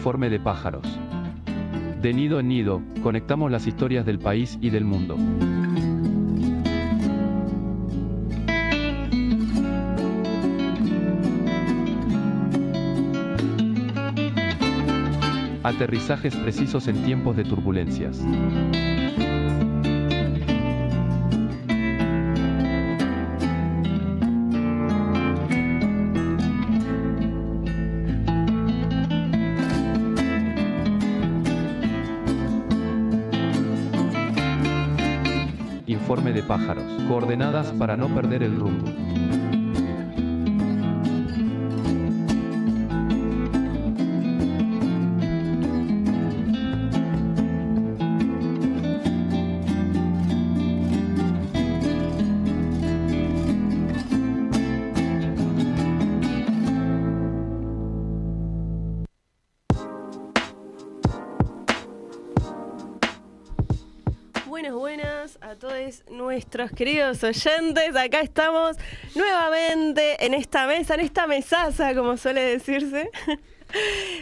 Informe de pájaros. De nido en nido, conectamos las historias del país y del mundo. Aterrizajes precisos en tiempos de turbulencias. Informe de pájaros. Coordenadas para no perder el rumbo. Buenas a todos nuestros queridos oyentes. Acá estamos nuevamente en esta mesa, en esta mesaza, como suele decirse,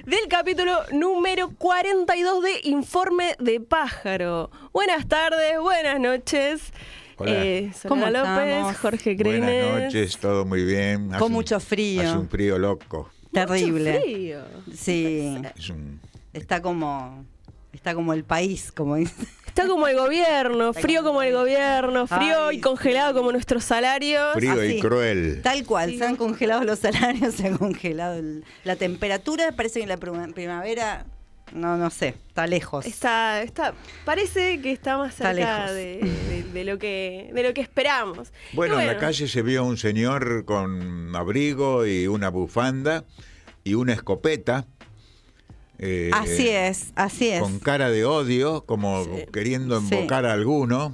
del capítulo número 42 de Informe de Pájaro. Buenas tardes, buenas noches. Hola. Soledad López, Jorge Crines. Buenas noches, todo muy bien. Con mucho frío. Hace un frío loco. Terrible. Mucho frío. Sí. Está como el país, como dice. Está como el gobierno, frío como el gobierno, frío Ay, y congelado como nuestros salarios. Frío Así, y cruel. Tal cual, Sí. se han congelado los salarios, se ha congelado la temperatura. Parece que en la primavera, no sé, está lejos. Parece que está más Está cerca lejos. de lo que esperamos. Bueno, Y en la calle se vio un señor con abrigo y una bufanda y una escopeta. Así es. Con cara de odio, como Sí. queriendo Sí. invocar a alguno,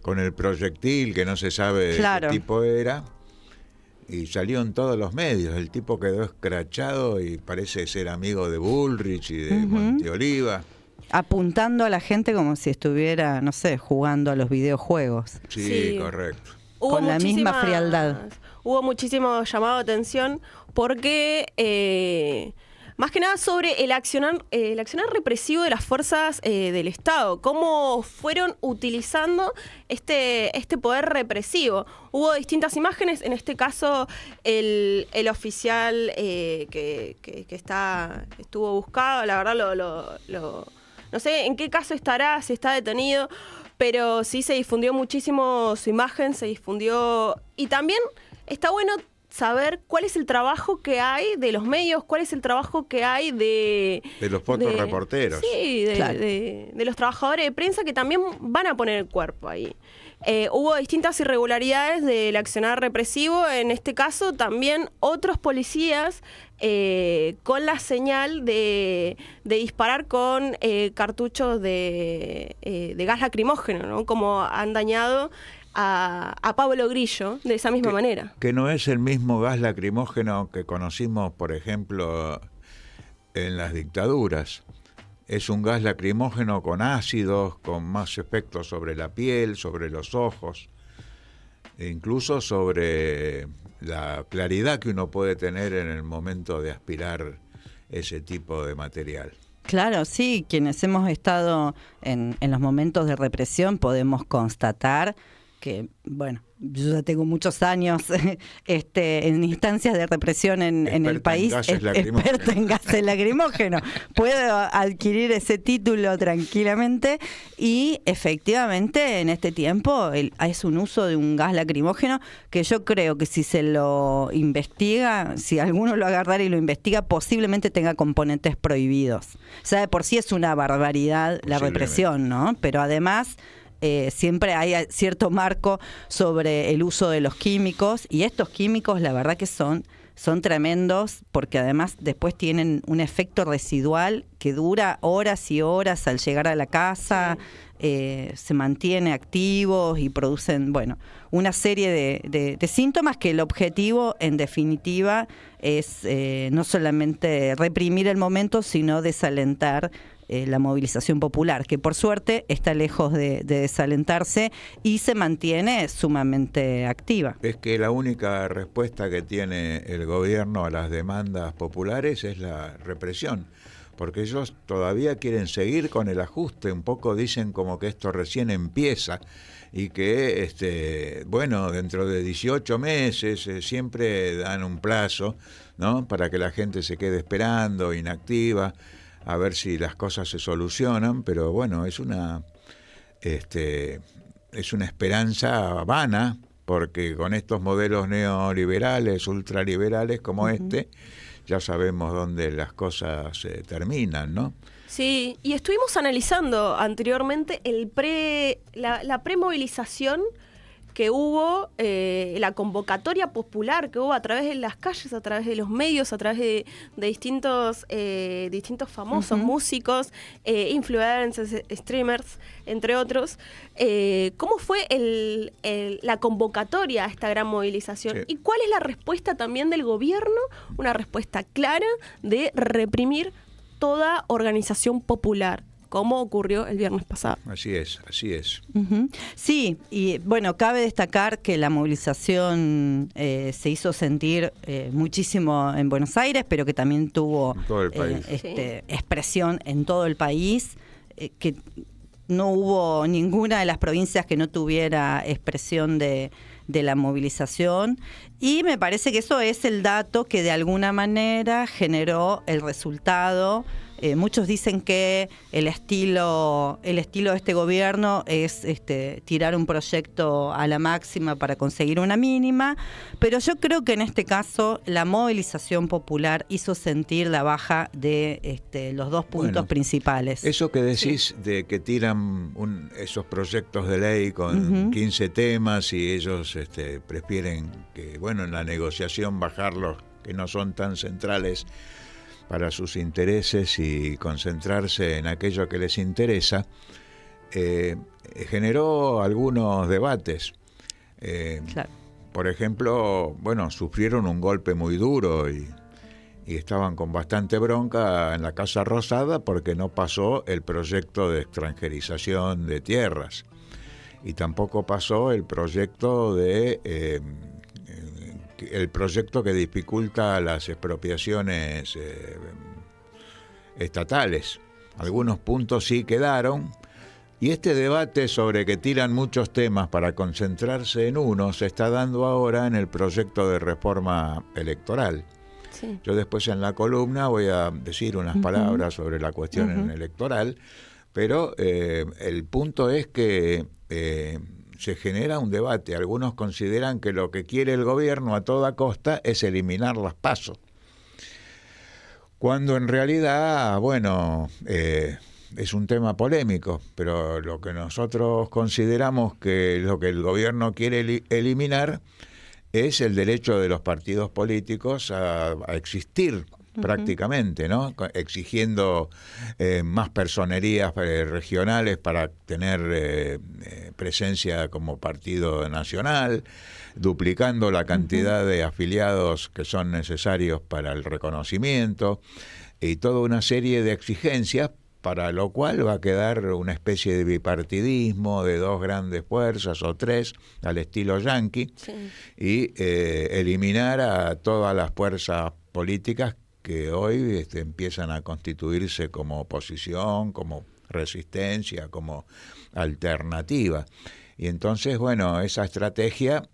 con el proyectil que no se sabe Claro. qué tipo era. Y salió en todos los medios. El tipo quedó escrachado y parece ser amigo de Bullrich y de Monteoliva. Apuntando a la gente como si estuviera, no sé, jugando a los videojuegos. Sí, Sí. correcto. Con la misma muchísimas- frialdad. Hubo muchísimo llamado de atención porque, más que nada sobre el accionar represivo de las fuerzas del Estado, cómo fueron utilizando este poder represivo. Hubo distintas imágenes, en este caso el oficial que estuvo buscado, la verdad no sé en qué caso estará, si está detenido, pero sí se difundió muchísimo su imagen, se difundió, y también está bueno saber cuál es el trabajo que hay de los medios, cuál es el trabajo que hay de los fotoreporteros. Sí, Claro. de los trabajadores de prensa que también van a poner el cuerpo ahí. Hubo distintas irregularidades del accionar represivo, en este caso también otros policías con la señal de disparar con cartuchos de gas lacrimógeno, ¿no? Como han dañado a Pablo Grillo de esa misma manera. Que no es el mismo gas lacrimógeno que conocimos, por ejemplo, en las dictaduras. Es un gas lacrimógeno con ácidos, con más efectos sobre la piel, sobre los ojos, e incluso sobre la claridad que uno puede tener en el momento de aspirar ese tipo de material. Claro, sí, quienes hemos estado en los momentos de represión podemos constatar que, bueno, yo ya tengo muchos años en instancias de represión en el país, experta en gases lacrimógenos. Puedo adquirir ese título tranquilamente y efectivamente en este tiempo es un uso de un gas lacrimógeno que yo creo que si se lo investiga, si alguno lo agarrara y lo investiga, posiblemente tenga componentes prohibidos. O sea, de por sí es una barbaridad la represión, ¿no? Pero además siempre hay cierto marco sobre el uso de los químicos, y estos químicos la verdad que son tremendos, porque además después tienen un efecto residual que dura horas y horas al llegar a la casa. Se mantiene activos y producen, bueno, una serie de síntomas que el objetivo, en definitiva, es no solamente reprimir el momento, sino desalentar la movilización popular, que por suerte está lejos de desalentarse y se mantiene sumamente activa. Es que la única respuesta que tiene el gobierno a las demandas populares es la represión, porque ellos todavía quieren seguir con el ajuste, un poco dicen como que esto recién empieza y que, bueno, dentro de 18 meses siempre dan un plazo, ¿no?, para que la gente se quede esperando, inactiva, a ver si las cosas se solucionan, pero bueno, es una esperanza vana, porque con estos modelos neoliberales, ultraliberales como ya sabemos dónde las cosas terminan, ¿no? Sí, y estuvimos analizando anteriormente la premovilización que hubo, la convocatoria popular que hubo a través de las calles, a través de los medios, a través de distintos famosos músicos, influencers, streamers, entre otros. ¿Cómo fue la convocatoria a esta gran movilización? Sí. ¿Y cuál es la respuesta también del gobierno? Una respuesta clara de reprimir toda organización popular, como ocurrió el viernes pasado. Así es, así es. Sí, y bueno, cabe destacar que la movilización se hizo sentir muchísimo en Buenos Aires, pero que también tuvo En todo el país. expresión en todo el país, que no hubo ninguna de las provincias que no tuviera expresión de la movilización, y me parece que eso es el dato que de alguna manera generó el resultado. Muchos dicen que el estilo de este gobierno es tirar un proyecto a la máxima para conseguir una mínima, pero yo creo que en este caso la movilización popular hizo sentir la baja de los dos puntos principales. Eso que decís de que tiran esos proyectos de ley con 15 temas y ellos prefieren que, bueno, en la negociación bajarlos, que no son tan centrales para sus intereses, y concentrarse en aquello que les interesa, generó algunos debates. Claro. Por ejemplo, bueno, sufrieron un golpe muy duro y estaban con bastante bronca en la Casa Rosada porque no pasó el proyecto de extranjerización de tierras, y tampoco pasó el proyecto el proyecto que dificulta las expropiaciones estatales. Algunos puntos sí quedaron, y este debate sobre que tiran muchos temas para concentrarse en uno se está dando ahora en el proyecto de reforma electoral. Sí. Yo después en la columna voy a decir unas palabras sobre la cuestión electoral, pero el punto es que se genera un debate. Algunos consideran que lo que quiere el gobierno a toda costa es eliminar las PASO, cuando en realidad, bueno, es un tema polémico, pero lo que nosotros consideramos que lo que el gobierno quiere eliminar es el derecho de los partidos políticos a existir prácticamente, ¿no? Exigiendo más personerías regionales para tener presencia como partido nacional, duplicando la cantidad de afiliados que son necesarios para el reconocimiento, y toda una serie de exigencias, para lo cual va a quedar una especie de bipartidismo de dos grandes fuerzas o tres al estilo yanqui, y eliminar a todas las fuerzas políticas que hoy empiezan a constituirse como oposición, como resistencia, como alternativa. Y entonces, bueno, esa estrategia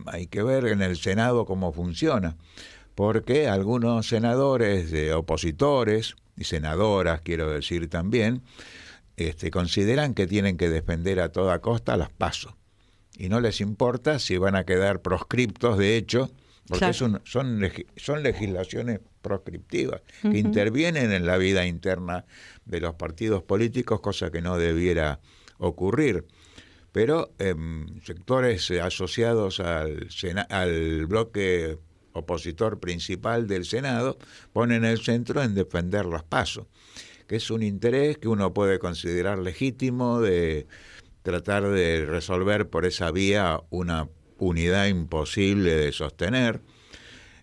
hay que ver en el Senado cómo funciona, porque algunos senadores opositores, y senadoras quiero decir también, consideran que tienen que defender a toda costa las PASO, y no les importa si van a quedar proscriptos, de hecho, porque son legislaciones proscriptivas que intervienen en la vida interna de los partidos políticos, cosa que no debiera ocurrir. Pero sectores asociados al bloque opositor principal del Senado ponen el centro en defender las PASO, que es un interés que uno puede considerar legítimo, de tratar de resolver por esa vía una unidad imposible de sostener,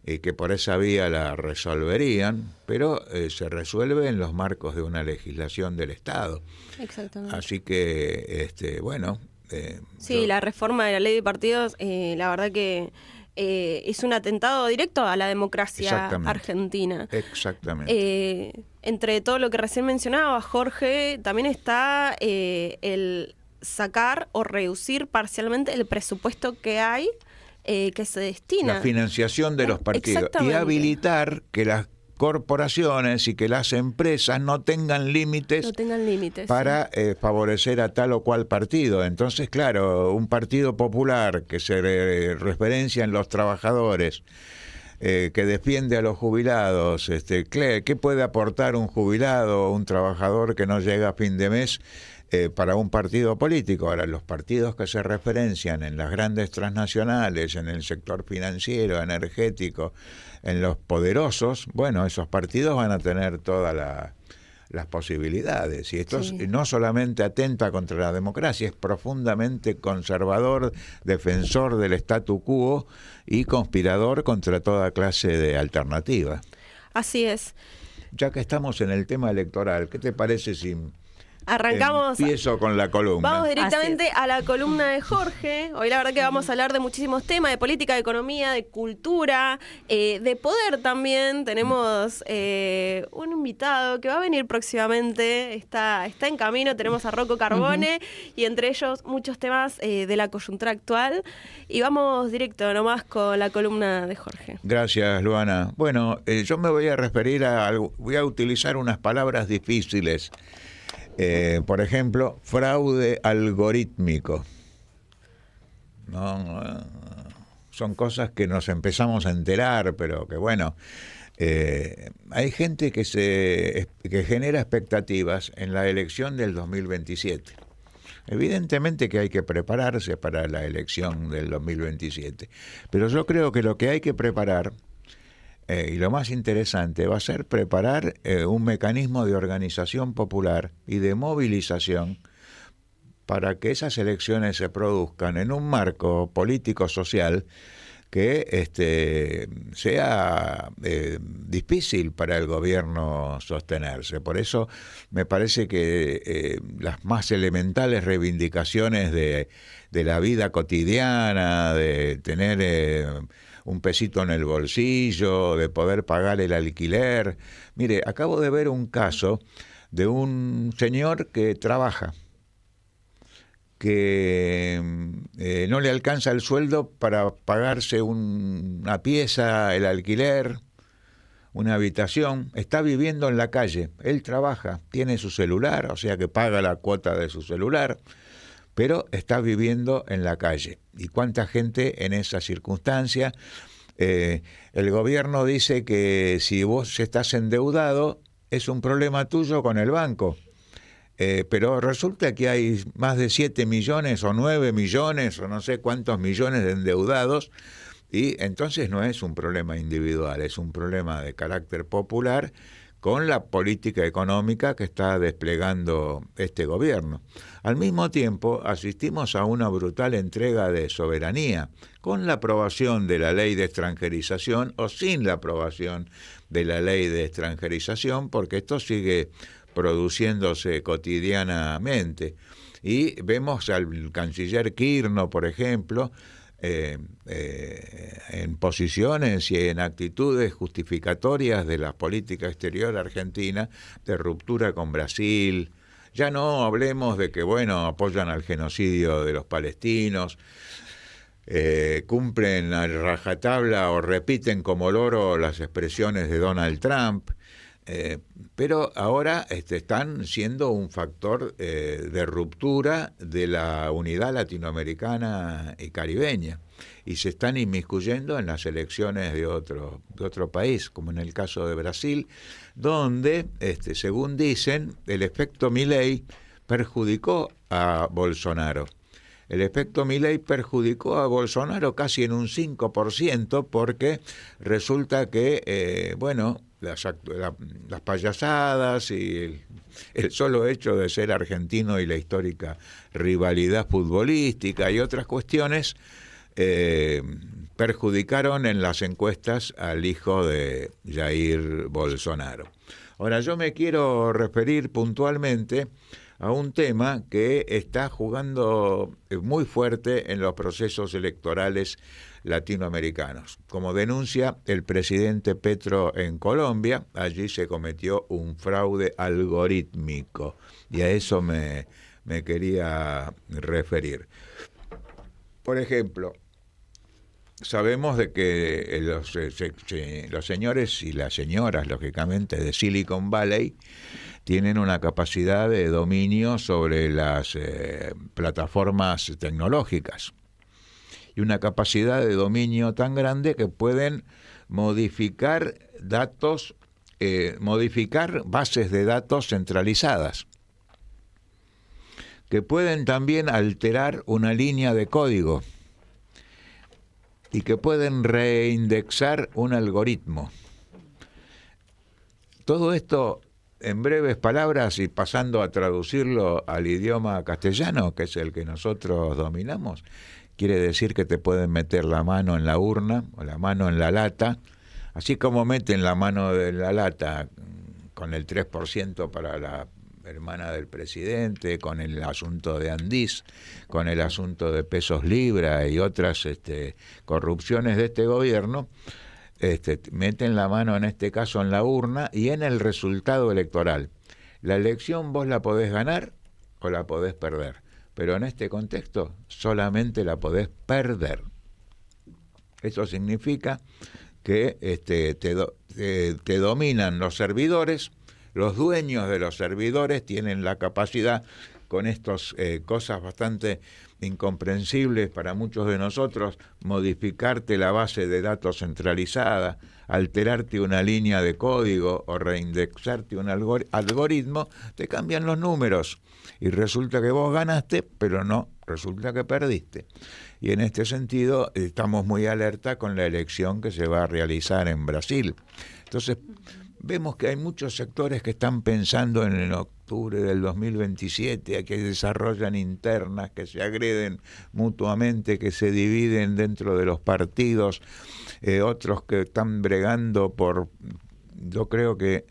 y que por esa vía la resolverían, pero se resuelve en los marcos de una legislación del Estado. Exactamente. Así que, bueno... sí, la reforma de la ley de partidos, la verdad que es un atentado directo a la democracia Exactamente. argentina. Exactamente. Entre todo lo que recién mencionaba Jorge, también está el sacar o reducir parcialmente el presupuesto que hay que se destina. La financiación de los partidos. Y Exactamente. habilitar que las corporaciones y que las empresas no tengan límites No tengan límites. para favorecer a tal o cual partido. Entonces, claro, un partido popular que se referencia en los trabajadores, que defiende a los jubilados, ¿qué puede aportar un jubilado o un trabajador que no llega a fin de mes para un partido político? Ahora, los partidos que se referencian en las grandes transnacionales, en el sector financiero, energético, en los poderosos, bueno, esos partidos van a tener todas las posibilidades. Y esto no solamente atenta contra la democracia, es profundamente conservador, defensor del statu quo y conspirador contra toda clase de alternativa. Así es. Ya que estamos en el tema electoral, ¿qué te parece si Arrancamos. empiezo con la columna? Vamos directamente a la columna de Jorge. Hoy la verdad que vamos a hablar de muchísimos temas, de política, de economía, de cultura, de poder también. Tenemos un invitado que va a venir próximamente, está en camino. Tenemos a Rocco Carbone y entre ellos muchos temas de la coyuntura actual. Y vamos directo nomás con la columna de Jorge. Gracias, Luana. Bueno, yo me voy a referir voy a utilizar unas palabras difíciles. Por ejemplo, fraude algorítmico. No, son cosas que nos empezamos a enterar, pero que bueno, hay gente que genera expectativas en la elección del 2027. Evidentemente que hay que prepararse para la elección del 2027, pero yo creo que lo que hay que preparar y lo más interesante va a ser preparar un mecanismo de organización popular y de movilización para que esas elecciones se produzcan en un marco político-social que sea difícil para el gobierno sostenerse. Por eso me parece que las más elementales reivindicaciones de la vida cotidiana, de tener un pesito en el bolsillo, de poder pagar el alquiler. Mire, acabo de ver un caso de un señor que trabaja, que no le alcanza el sueldo para pagarse una pieza, el alquiler, una habitación, está viviendo en la calle, él trabaja, tiene su celular, o sea que paga la cuota de su celular, pero está viviendo en la calle. ¿Y cuánta gente en esa circunstancia? El gobierno dice que si vos estás endeudado, es un problema tuyo con el banco. Pero resulta que hay más de 7 millones o 9 millones o no sé cuántos millones de endeudados, y entonces no es un problema individual, es un problema de carácter popular con la política económica que está desplegando este gobierno. Al mismo tiempo, asistimos a una brutal entrega de soberanía, con la aprobación de la ley de extranjerización o sin la aprobación de la ley de extranjerización, porque esto sigue produciéndose cotidianamente. Y vemos al canciller Kirchner, por ejemplo, en posiciones y en actitudes justificatorias de la política exterior argentina, de ruptura con Brasil. Ya no hablemos de que, bueno, apoyan al genocidio de los palestinos, cumplen a rajatabla o repiten como loro las expresiones de Donald Trump. Pero ahora están siendo un factor de ruptura de la unidad latinoamericana y caribeña, y se están inmiscuyendo en las elecciones de otro país, como en el caso de Brasil, donde, según dicen, el efecto Milei perjudicó a Bolsonaro. El efecto Milei perjudicó a Bolsonaro casi en un 5%, porque resulta que, las payasadas y el solo hecho de ser argentino y la histórica rivalidad futbolística y otras cuestiones perjudicaron en las encuestas al hijo de Jair Bolsonaro. Ahora, yo me quiero referir puntualmente a un tema que está jugando muy fuerte en los procesos electorales latinoamericanos. Como denuncia el presidente Petro en Colombia, allí se cometió un fraude algorítmico y a eso me quería referir. Por ejemplo, sabemos de que los señores y las señoras, lógicamente, de Silicon Valley tienen una capacidad de dominio sobre las plataformas tecnológicas y una capacidad de dominio tan grande que pueden modificar datos, modificar bases de datos centralizadas, que pueden también alterar una línea de código y que pueden reindexar un algoritmo. Todo esto, en breves palabras y pasando a traducirlo al idioma castellano, que es el que nosotros dominamos, quiere decir que te pueden meter la mano en la urna o la mano en la lata, así como meten la mano en la lata con el 3% para la hermana del presidente, con el asunto de Andís, con el asunto de pesos libra y otras corrupciones de este gobierno, meten la mano en este caso en la urna y en el resultado electoral. La elección vos la podés ganar o la podés perder, pero en este contexto solamente la podés perder. Eso significa que te dominan los servidores. Los dueños de los servidores tienen la capacidad, con estas cosas bastante incomprensibles para muchos de nosotros, modificarte la base de datos centralizada, alterarte una línea de código o reindexarte un algoritmo, te cambian los números y resulta que vos ganaste, pero no, resulta que perdiste. Y en este sentido estamos muy alerta con la elección que se va a realizar en Brasil. Entonces, vemos que hay muchos sectores que están pensando en el octubre del 2027, que desarrollan internas, que se agreden mutuamente, que se dividen dentro de los partidos, otros que están bregando por... Yo creo que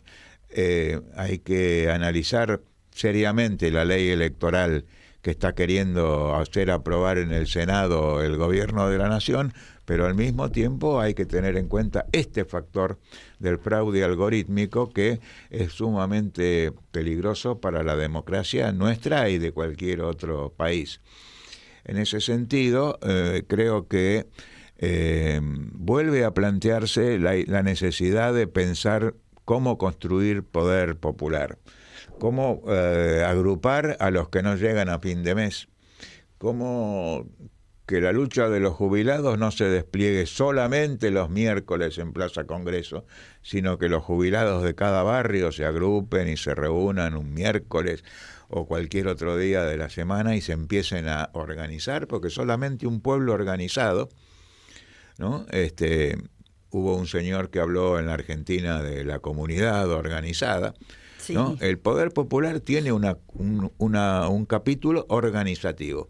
hay que analizar seriamente la ley electoral que está queriendo hacer aprobar en el Senado el gobierno de la Nación, pero al mismo tiempo hay que tener en cuenta este factor del fraude algorítmico que es sumamente peligroso para la democracia nuestra y de cualquier otro país. En ese sentido, creo que vuelve a plantearse la necesidad de pensar cómo construir poder popular, cómo agrupar a los que no llegan a fin de mes, cómo que la lucha de los jubilados no se despliegue solamente los miércoles en Plaza Congreso, sino que los jubilados de cada barrio se agrupen y se reúnan un miércoles o cualquier otro día de la semana y se empiecen a organizar, porque solamente un pueblo organizado, ¿no? Hubo un señor que habló en la Argentina de la comunidad organizada, sí, ¿no? El poder popular tiene un capítulo organizativo,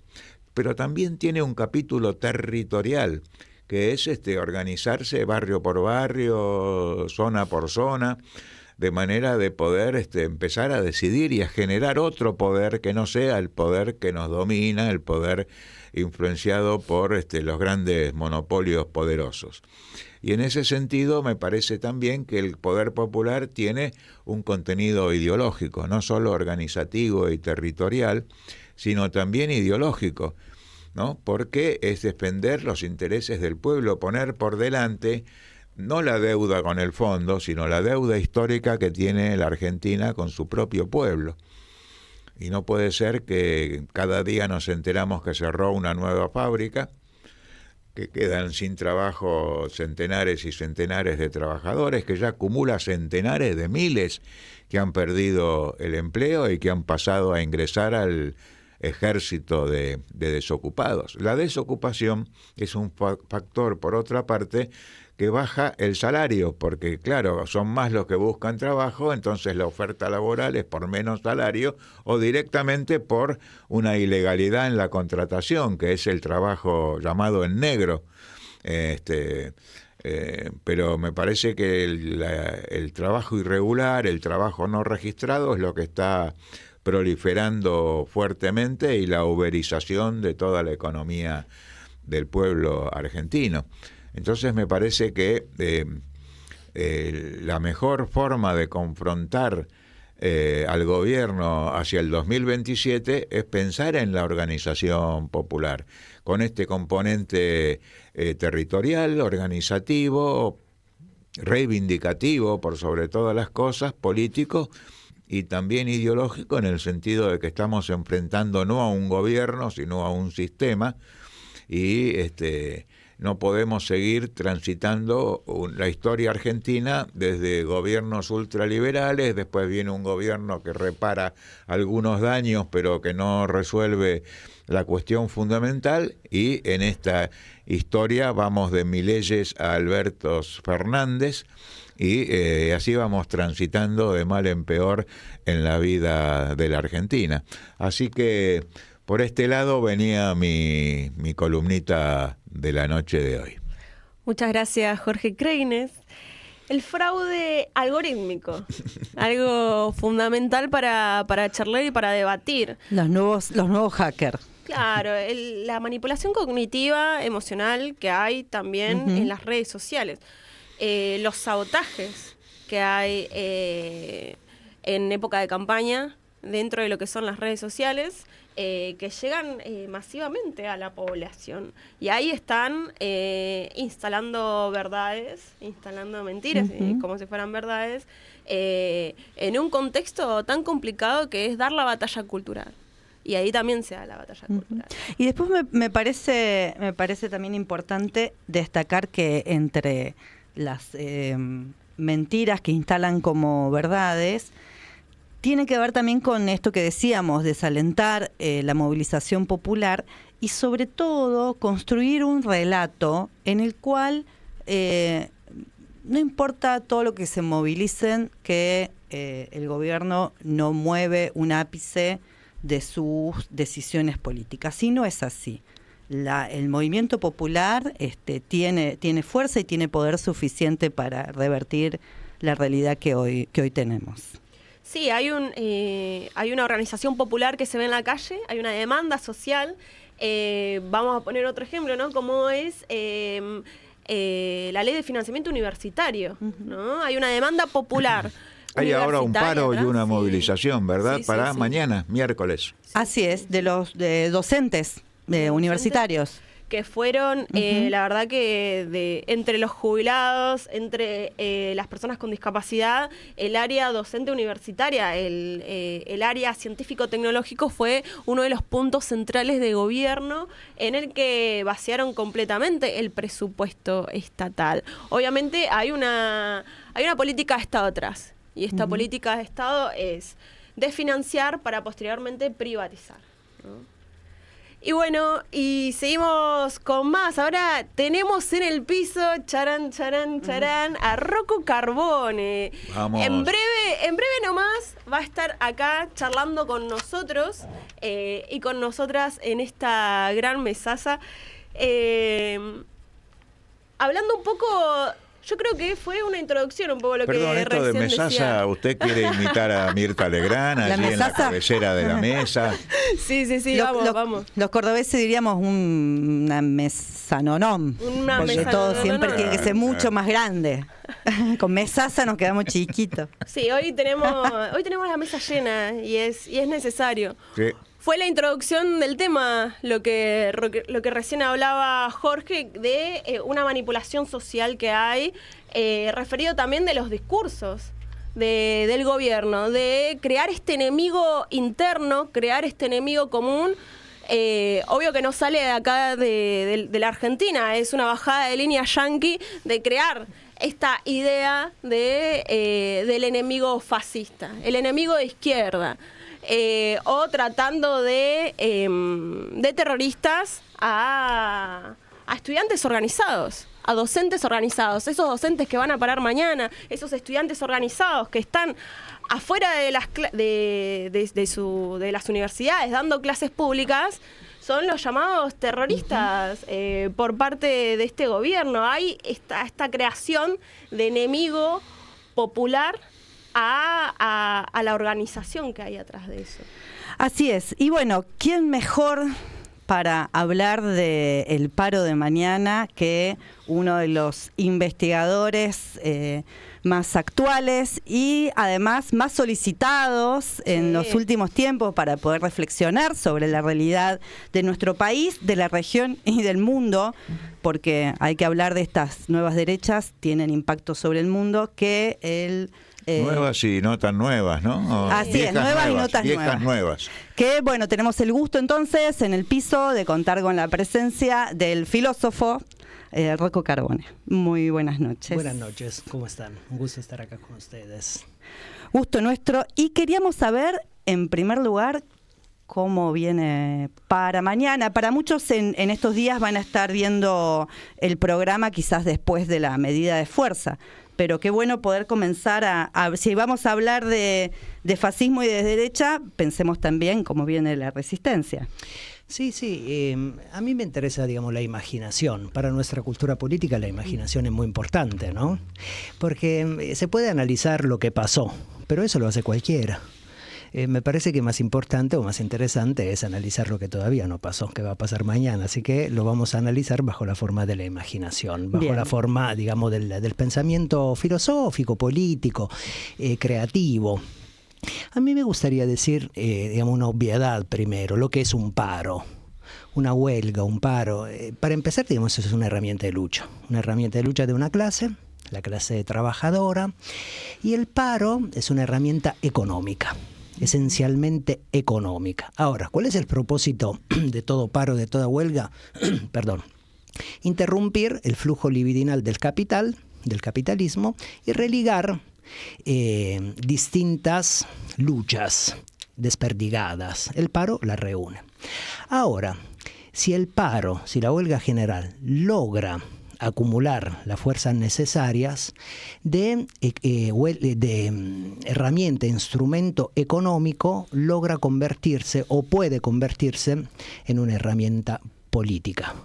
pero también tiene un capítulo territorial, que es organizarse barrio por barrio, zona por zona, de manera de poder empezar a decidir y a generar otro poder que no sea el poder que nos domina, el poder influenciado por los grandes monopolios poderosos. Y en ese sentido me parece también que el poder popular tiene un contenido ideológico, no solo organizativo y territorial, sino también ideológico, ¿no? Porque es defender los intereses del pueblo, poner por delante no la deuda con el fondo, sino la deuda histórica que tiene la Argentina con su propio pueblo. Y no puede ser que cada día nos enteramos que cerró una nueva fábrica, que quedan sin trabajo centenares y centenares de trabajadores, que ya acumula centenares de miles que han perdido el empleo y que han pasado a ingresar al ejército de desocupados. La desocupación es un factor, por otra parte, que baja el salario, porque claro, son más los que buscan trabajo, entonces la oferta laboral es por menos salario o directamente por una ilegalidad en la contratación, que es el trabajo llamado en negro. Pero me parece que el trabajo irregular, el trabajo no registrado es lo que está proliferando fuertemente y la uberización de toda la economía del pueblo argentino. Entonces me parece que la mejor forma de confrontar al gobierno hacia el 2027 es pensar en la organización popular, con este componente territorial, organizativo, reivindicativo por sobre todas las cosas, político y también ideológico, en el sentido de que estamos enfrentando no a un gobierno, sino a un sistema, y no podemos seguir transitando la historia argentina desde gobiernos ultraliberales. Después viene un gobierno que repara algunos daños pero que no resuelve la cuestión fundamental, y en esta historia vamos de Mileyes a Alberto Fernández, y así vamos transitando de mal en peor en la vida de la Argentina. Así que por este lado venía mi columnita de la noche de hoy. Muchas gracias, Jorge Kreines. El fraude algorítmico, algo fundamental para charlar y para debatir. Los nuevos hackers. Claro, la manipulación cognitiva, emocional que hay también en las redes sociales. Los sabotajes que hay en época de campaña dentro de lo que son las redes sociales, que llegan masivamente a la población. Y ahí están instalando verdades, instalando mentiras, como si fueran verdades, en un contexto tan complicado que es dar la batalla cultural. Y ahí también se da la batalla cultural. Y después me parece también importante destacar que entre las mentiras que instalan como verdades, tiene que ver también con esto que decíamos, desalentar la movilización popular y sobre todo construir un relato en el cual no importa todo lo que se movilicen, que el gobierno no mueve un ápice de sus decisiones políticas. Si no es así. El movimiento popular tiene fuerza y tiene poder suficiente para revertir la realidad que hoy tenemos. Sí, hay una organización popular que se ve en la calle, hay una demanda social. Vamos a poner otro ejemplo, ¿no? Como es la ley de financiamiento universitario, ¿no? Hay una demanda popular. Hay ahora un paro y una movilización, ¿verdad? Sí, para sí. mañana, miércoles. Así es, de docentes universitarios. Que fueron, la verdad que entre los jubilados, entre las personas con discapacidad, el área docente universitaria, el área científico-tecnológico fue uno de los puntos centrales de gobierno en el que vaciaron completamente el presupuesto estatal. Obviamente hay una política de Estado atrás, y esta política de Estado es desfinanciar para posteriormente privatizar, ¿no? Y bueno, y seguimos con más. Ahora tenemos en el piso, charán, a Rocco Carbone. Vamos. En breve nomás va a estar acá charlando con nosotros y con nosotras en esta gran mesaza. Hablando un poco... Yo creo que fue una introducción un poco lo Perdón, que esto de recién mesaza, decía. ¿usted quiere imitar a Mirta Legrand allí en la cabecera de la mesa? Sí, vamos. Los cordobeses diríamos una mesanonom, Una porque mesanonom. todo siempre tiene que ser mucho más grande. Con mesaza nos quedamos chiquitos. Sí, hoy tenemos la mesa llena y es necesario. Sí. Fue la introducción del tema, lo que recién hablaba Jorge, de una manipulación social que hay, referido también de los discursos del gobierno, de crear este enemigo interno, crear este enemigo común. Obvio que no sale de acá de la Argentina, es una bajada de línea yanqui de crear esta idea del enemigo fascista, el enemigo de izquierda. O tratando de terroristas a estudiantes organizados, a docentes organizados, esos docentes que van a parar mañana, esos estudiantes organizados que están afuera de las universidades dando clases públicas, son los llamados terroristas por parte de este gobierno. Hay esta creación de enemigo popular a la organización que hay atrás de eso. Así es. Y bueno, ¿quién mejor para hablar del paro de mañana que uno de los investigadores más actuales y además más solicitados en los últimos tiempos para poder reflexionar sobre la realidad de nuestro país, de la región y del mundo, porque hay que hablar de estas nuevas derechas, tienen impacto sobre el mundo, que el... nuevas y no tan nuevas, ¿no? Así es, nuevas y no tan viejas nuevas. Que bueno, tenemos el gusto entonces en el piso de contar con la presencia del filósofo Rocco Carbone. Muy buenas noches. Buenas noches, ¿cómo están? Un gusto estar acá con ustedes. Gusto nuestro. Y queríamos saber, en primer lugar, cómo viene para mañana. Para muchos en estos días van a estar viendo el programa quizás después de la medida de fuerza. Pero qué bueno poder comenzar si vamos a hablar de fascismo y de derecha, pensemos también cómo viene la resistencia. Sí, a mí me interesa, digamos, la imaginación. Para nuestra cultura política la imaginación es muy importante, ¿no? Porque se puede analizar lo que pasó, pero eso lo hace cualquiera. Me parece que más importante o más interesante es analizar lo que todavía no pasó, que va a pasar mañana. Así que lo vamos a analizar bajo la forma de la imaginación, bajo la forma, digamos, del pensamiento filosófico, político, creativo. A mí me gustaría decir, digamos, una obviedad primero, lo que es un paro. Una huelga, un paro. Para empezar, digamos, eso es una herramienta de lucha de una clase, la clase trabajadora, y el paro es una herramienta económica. Esencialmente económica. Ahora, ¿cuál es el propósito de todo paro, de toda huelga? Perdón. Interrumpir el flujo libidinal del capital, del capitalismo, y religar distintas luchas desperdigadas. El paro la reúne. Ahora, si la huelga general logra acumular las fuerzas necesarias de herramienta, instrumento económico, logra convertirse o puede convertirse en una herramienta política.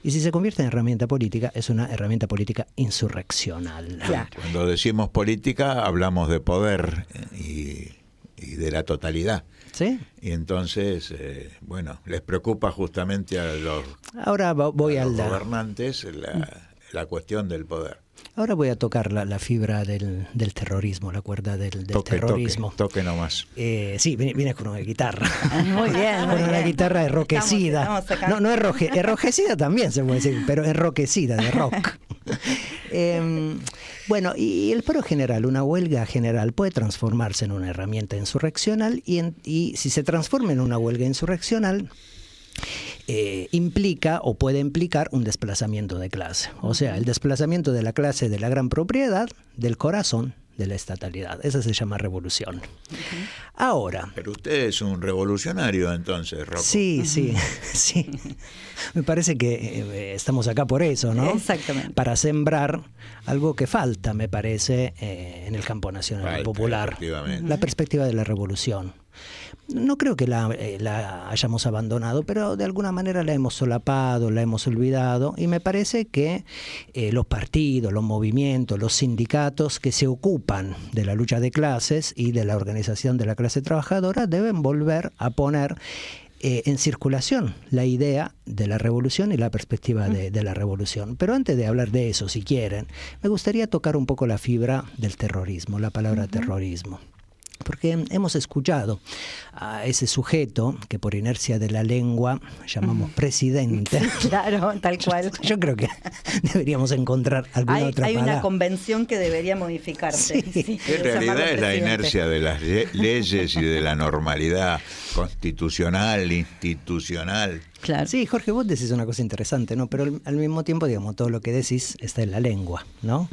Y si se convierte en herramienta política, es una herramienta política insurreccional. Claro. Cuando decimos política, hablamos de poder y de la totalidad. ¿Sí? Y entonces, bueno, les preocupa justamente a los gobernantes la cuestión del poder. Ahora voy a tocar la fibra del terrorismo, la cuerda del terrorismo. Toque nomás. Sí, vine con una guitarra. Muy bien. Con una guitarra enroquecida. No enrojecida también se puede decir, pero enroquecida de rock. Bueno, y el paro general, una huelga general, puede transformarse en una herramienta insurreccional y si se transforma en una huelga insurreccional, implica o puede implicar un desplazamiento de clase. O sea, el desplazamiento de la clase de la gran propiedad del corazón de la estatalidad. Esa se llama revolución. Ahora... Pero usted es un revolucionario entonces, Rocco. Sí. Me parece que estamos acá por eso, ¿no? Exactamente. Para sembrar algo que falta, me parece, en el campo nacional popular. La perspectiva de la revolución. No creo que la hayamos abandonado, pero de alguna manera la hemos solapado, la hemos olvidado, y me parece que los partidos, los movimientos, los sindicatos que se ocupan de la lucha de clases y de la organización de la clase trabajadora deben volver a poner en circulación la idea de la revolución y la perspectiva de la revolución. Pero antes de hablar de eso, si quieren, me gustaría tocar un poco la fibra del terrorismo, la palabra terrorismo. Porque hemos escuchado a ese sujeto que por inercia de la lengua llamamos presidente. Claro, tal cual. Yo creo que deberíamos encontrar alguna otra palabra. Hay una convención que debería modificarse. Sí. En realidad es la inercia de las leyes y de la normalidad constitucional, institucional. Claro. Sí, Jorge, vos decís una cosa interesante, ¿no? Pero al mismo tiempo, digamos, todo lo que decís está en la lengua, ¿no?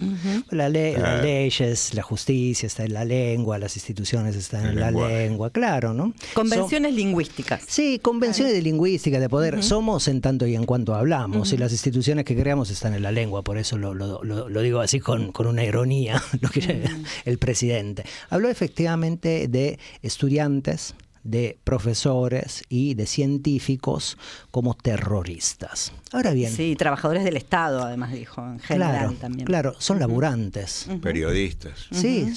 Las leyes, la justicia está en la lengua, las instituciones están en la lengua, claro, ¿no? Convenciones lingüísticas. Sí, convenciones de lingüística, de poder. Somos en tanto y en cuanto hablamos, y las instituciones que creamos están en la lengua, por eso lo digo así con una ironía, lo que el presidente. Habló efectivamente de estudiantes, de profesores y de científicos como terroristas. Ahora bien... Sí, trabajadores del Estado, además dijo, en general Claro, también. claro, son laburantes. Periodistas. Sí,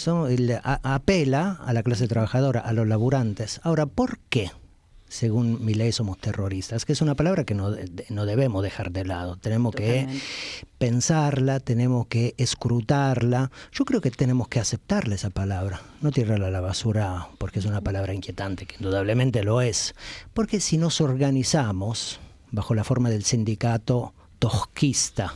apela a la clase trabajadora, a los laburantes. Ahora, ¿por qué? Según Milei somos terroristas, que es una palabra que no debemos dejar de lado. Tenemos Totalmente. que pensarla, tenemos que escrutarla. Yo creo que tenemos que aceptarle esa palabra, no tirarla a la basura porque es una palabra inquietante, que indudablemente lo es. Porque si nos organizamos bajo la forma del sindicato tosquista,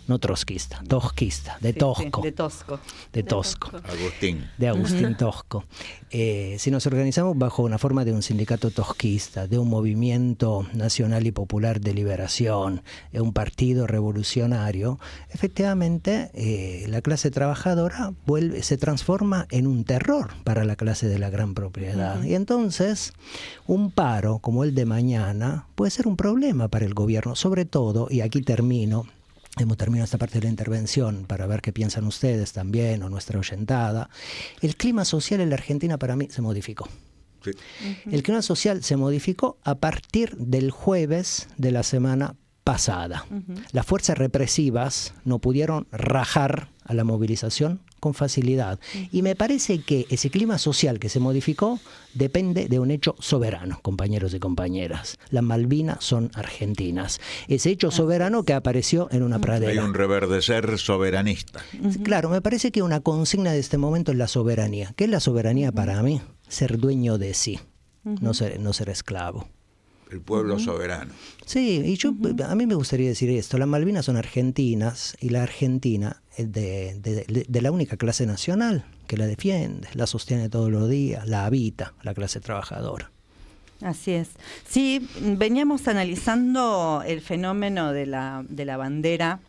no trotskista, tosquista, de Sí, Tosco. sí, de Tosco. De Tosco. Agustín. De Agustín Tosco. Si nos organizamos bajo una forma de un sindicato tosquista, de un movimiento nacional y popular de liberación, un partido revolucionario, efectivamente la clase trabajadora se transforma en un terror para la clase de la gran propiedad. Y entonces un paro como el de mañana puede ser un problema para el gobierno, sobre todo, y aquí termino, hemos terminado esta parte de la intervención para ver qué piensan ustedes también o nuestra oyentada. El clima social en la Argentina para mí se modificó. Sí. El clima social se modificó a partir del jueves de la semana pasada. Las fuerzas represivas no pudieron rajar a la movilización con facilidad. Y me parece que ese clima social que se modificó depende de un hecho soberano, compañeros y compañeras. Las Malvinas son argentinas. Ese hecho soberano que apareció en una pradera. Hay un reverdecer soberanista. Claro, me parece que una consigna de este momento es la soberanía. ¿Qué es la soberanía para mí? Ser dueño de sí, no ser esclavo. El pueblo soberano. Sí, y a mí me gustaría decir esto, las Malvinas son argentinas y la Argentina es de la única clase nacional que la defiende, la sostiene todos los días, la habita la clase trabajadora. Así es. Sí, veníamos analizando el fenómeno de la bandera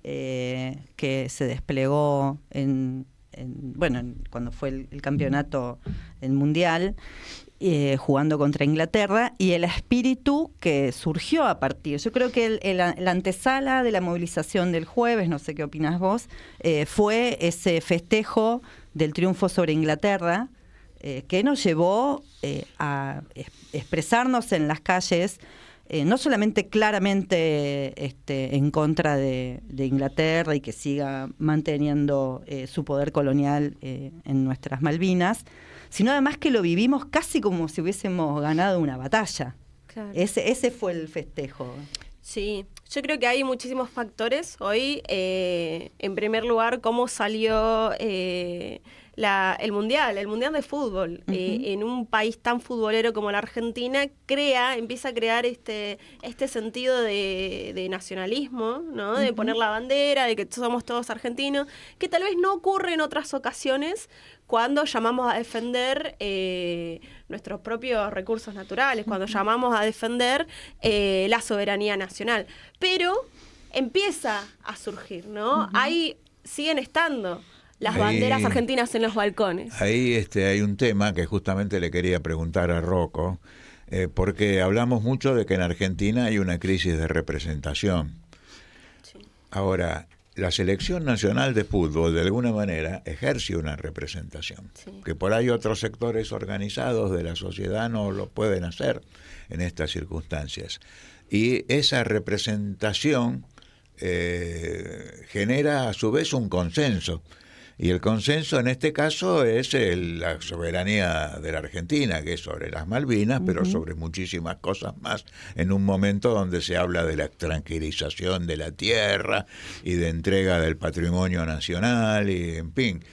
que se desplegó cuando fue el campeonato, el mundial, jugando contra Inglaterra, y el espíritu que surgió a partir. Yo creo que la antesala de la movilización del jueves, no sé qué opinas vos, fue ese festejo del triunfo sobre Inglaterra, que nos llevó a expresarnos en las calles, no solamente claramente en contra de Inglaterra y que siga manteniendo su poder colonial en nuestras Malvinas, sino además que lo vivimos casi como si hubiésemos ganado una batalla. Claro. Ese fue el festejo. Sí, yo creo que hay muchísimos factores. Hoy, en primer lugar, cómo salió el Mundial de Fútbol. En un país tan futbolero como la Argentina, empieza a crear este sentido de nacionalismo, ¿no? De poner la bandera, de que somos todos argentinos, que tal vez no ocurre en otras ocasiones cuando llamamos a defender nuestros propios recursos naturales, cuando llamamos a defender la soberanía nacional. Pero empieza a surgir, ¿no? Ahí siguen estando las banderas argentinas en los balcones. Ahí hay un tema que justamente le quería preguntar a Rocco, porque hablamos mucho de que en Argentina hay una crisis de representación. Sí. Ahora, la selección nacional de fútbol de alguna manera ejerce una representación, Sí. que por ahí otros sectores organizados de la sociedad no lo pueden hacer en estas circunstancias. Y esa representación genera a su vez un consenso. Y el consenso en este caso es la soberanía de la Argentina, que es sobre las Malvinas, pero sobre muchísimas cosas más, en un momento donde se habla de la extranjerización de la tierra y de entrega del patrimonio nacional, y en fin.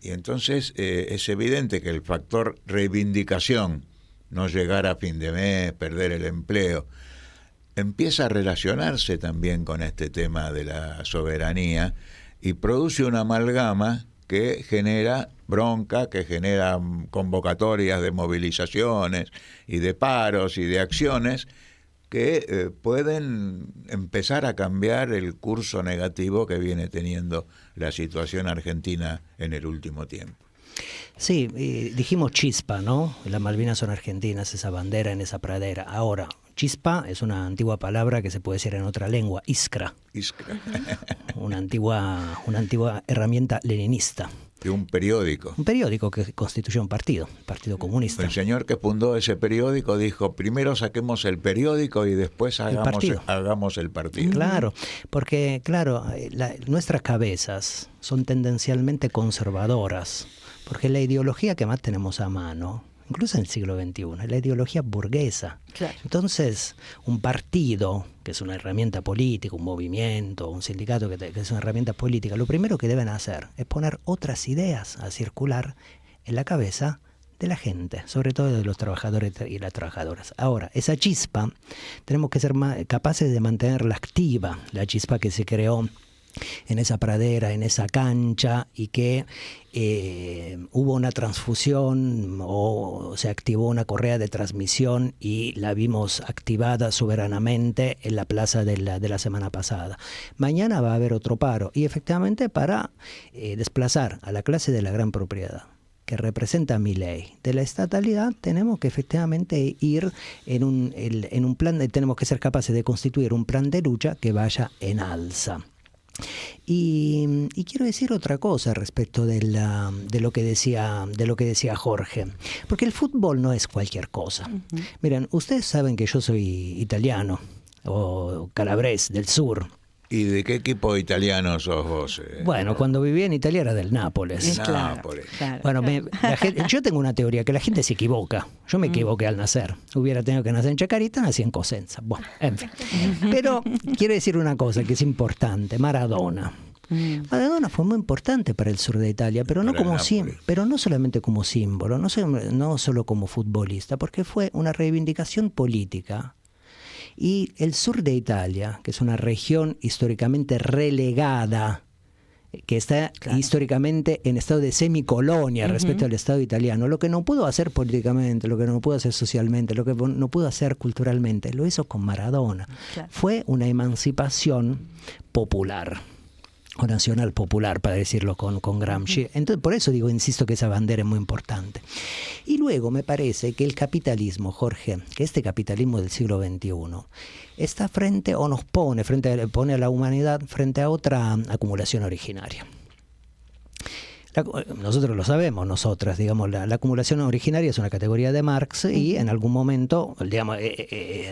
Y entonces es evidente que el factor reivindicación, no llegar a fin de mes, perder el empleo, empieza a relacionarse también con este tema de la soberanía, y produce una amalgama que genera bronca, que genera convocatorias de movilizaciones y de paros y de acciones que pueden empezar a cambiar el curso negativo que viene teniendo la situación argentina en el último tiempo. Sí, dijimos chispa, ¿no? Las Malvinas son argentinas, esa bandera en esa pradera. Ahora, chispa es una antigua palabra que se puede decir en otra lengua, iskra. Iskra. Una antigua herramienta leninista. De un periódico. Un periódico que constituyó un partido, el Partido Comunista. El señor que fundó ese periódico dijo, primero saquemos el periódico y después hagamos el partido. Claro, porque nuestras cabezas son tendencialmente conservadoras, porque la ideología que más tenemos a mano, incluso en el siglo XXI, es la ideología burguesa. Claro. Entonces, un partido, que es una herramienta política, un movimiento, un sindicato que es una herramienta política, lo primero que deben hacer es poner otras ideas a circular en la cabeza de la gente, sobre todo de los trabajadores y las trabajadoras. Ahora, esa chispa tenemos que ser capaces de mantenerla activa, la chispa que se creó en esa pradera, en esa cancha, y que hubo una transfusión o se activó una correa de transmisión y la vimos activada soberanamente en la plaza de la semana pasada. Mañana va a haber otro paro, y efectivamente para desplazar a la clase de la gran propiedad, que representa a Milei, de la estatalidad, tenemos que efectivamente ir en un plan, tenemos que ser capaces de constituir un plan de lucha que vaya en alza. Y quiero decir otra cosa respecto de lo que decía Jorge, porque el fútbol no es cualquier cosa. Uh-huh. Miren, ustedes saben que yo soy italiano, o calabrés del sur. ¿Y de qué equipo italiano sos vos? Bueno, cuando vivía en Italia era del Nápoles. Nápoles. Claro. Bueno, yo tengo una teoría, que la gente se equivoca. Yo me equivoqué al nacer. Hubiera tenido que nacer en Chacarita, nací en Cosenza. Bueno, en fin. Pero quiero decir una cosa que es importante. Maradona. Maradona fue muy importante para el sur de Italia, pero no solamente como símbolo, no solo como futbolista, porque fue una reivindicación política. Y el sur de Italia, que es una región históricamente relegada, que está históricamente en estado de semicolonia respecto al Estado italiano, lo que no pudo hacer políticamente, lo que no pudo hacer socialmente, lo que no pudo hacer culturalmente, lo hizo con Maradona. Claro. Fue una emancipación popular, o nacional popular, para decirlo con Gramsci. Entonces, por eso insisto que esa bandera es muy importante. Y luego me parece que el capitalismo, Jorge, que este capitalismo del siglo XXI, está pone a la humanidad frente a otra acumulación originaria. Nosotros lo sabemos, la acumulación originaria es una categoría de Marx y en algún momento,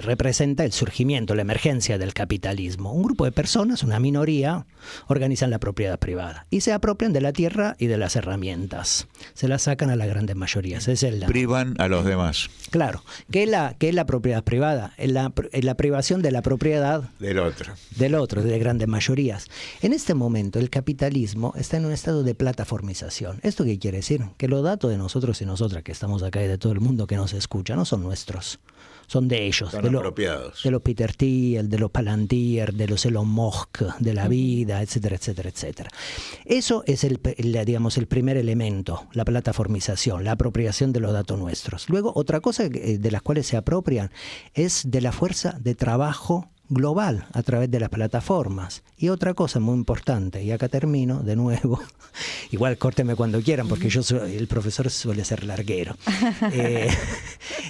representa el surgimiento, la emergencia del capitalismo. Un grupo de personas, una minoría, organizan la propiedad privada y se apropian de la tierra y de las herramientas. Se las sacan a las grandes mayorías. Privan a los demás. Claro. ¿Qué es la propiedad privada? Es la privación de la propiedad del otro, de grandes mayorías. En este momento el capitalismo está en un estado de plataformización. ¿Esto qué quiere decir? Que los datos de nosotros y nosotras que estamos acá y de todo el mundo que nos escucha no son nuestros, son de ellos. Son apropiados. De los Peter Thiel, de los Palantir, de los Elon Musk, de la vida, etcétera, etcétera, etcétera. Eso es el primer elemento, la plataformización, la apropiación de los datos nuestros. Luego, otra cosa de las cuales se apropian es de la fuerza de trabajo global a través de las plataformas. Y otra cosa muy importante, y acá termino de nuevo, igual córteme cuando quieran porque el profesor suele ser larguero.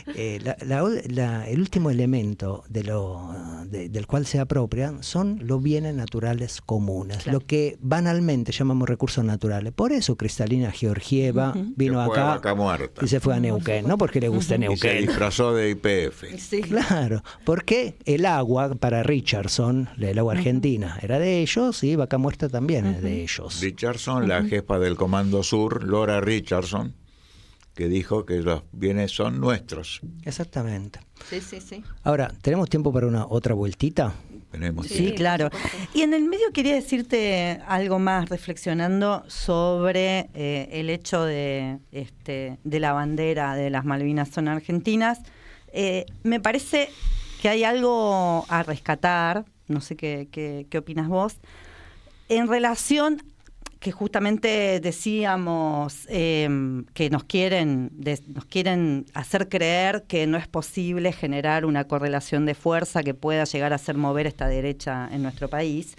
El último elemento del cual se apropian son los bienes naturales comunes, claro. Lo que banalmente llamamos recursos naturales. Por eso Cristalina Georgieva vino acá y se fue a Neuquén, no porque le guste Neuquén. Y se disfrazó de YPF. Sí. Claro, porque el agua para Richardson, el agua argentina, era de ellos, y Vaca Muerta también es de ellos. Richardson, la jefa del Comando Sur, Laura Richardson, que dijo que los bienes son nuestros. Exactamente. Sí. Ahora, ¿tenemos tiempo para una otra vueltita? Tenemos Sí, claro. Y en el medio quería decirte algo más, reflexionando sobre el hecho de la bandera de las Malvinas son argentinas. Me parece que hay algo a rescatar, no sé qué opinas vos, en relación que justamente decíamos que nos quieren hacer creer que no es posible generar una correlación de fuerza que pueda llegar a hacer mover esta derecha en nuestro país.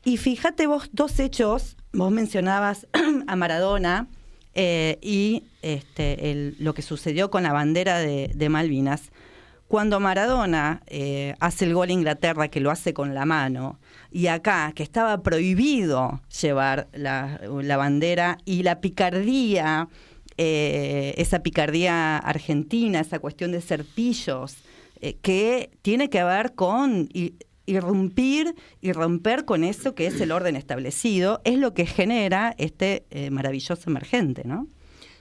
Y fíjate vos, dos hechos, vos mencionabas a Maradona y lo que sucedió con la bandera de Malvinas. Cuando Maradona hace el gol a Inglaterra, que lo hace con la mano, y acá, que estaba prohibido llevar la bandera, y la picardía, esa picardía argentina, esa cuestión de ser pillos, que tiene que ver con irrumpir y romper con eso que es el orden establecido, es lo que genera este maravilloso emergente, ¿no?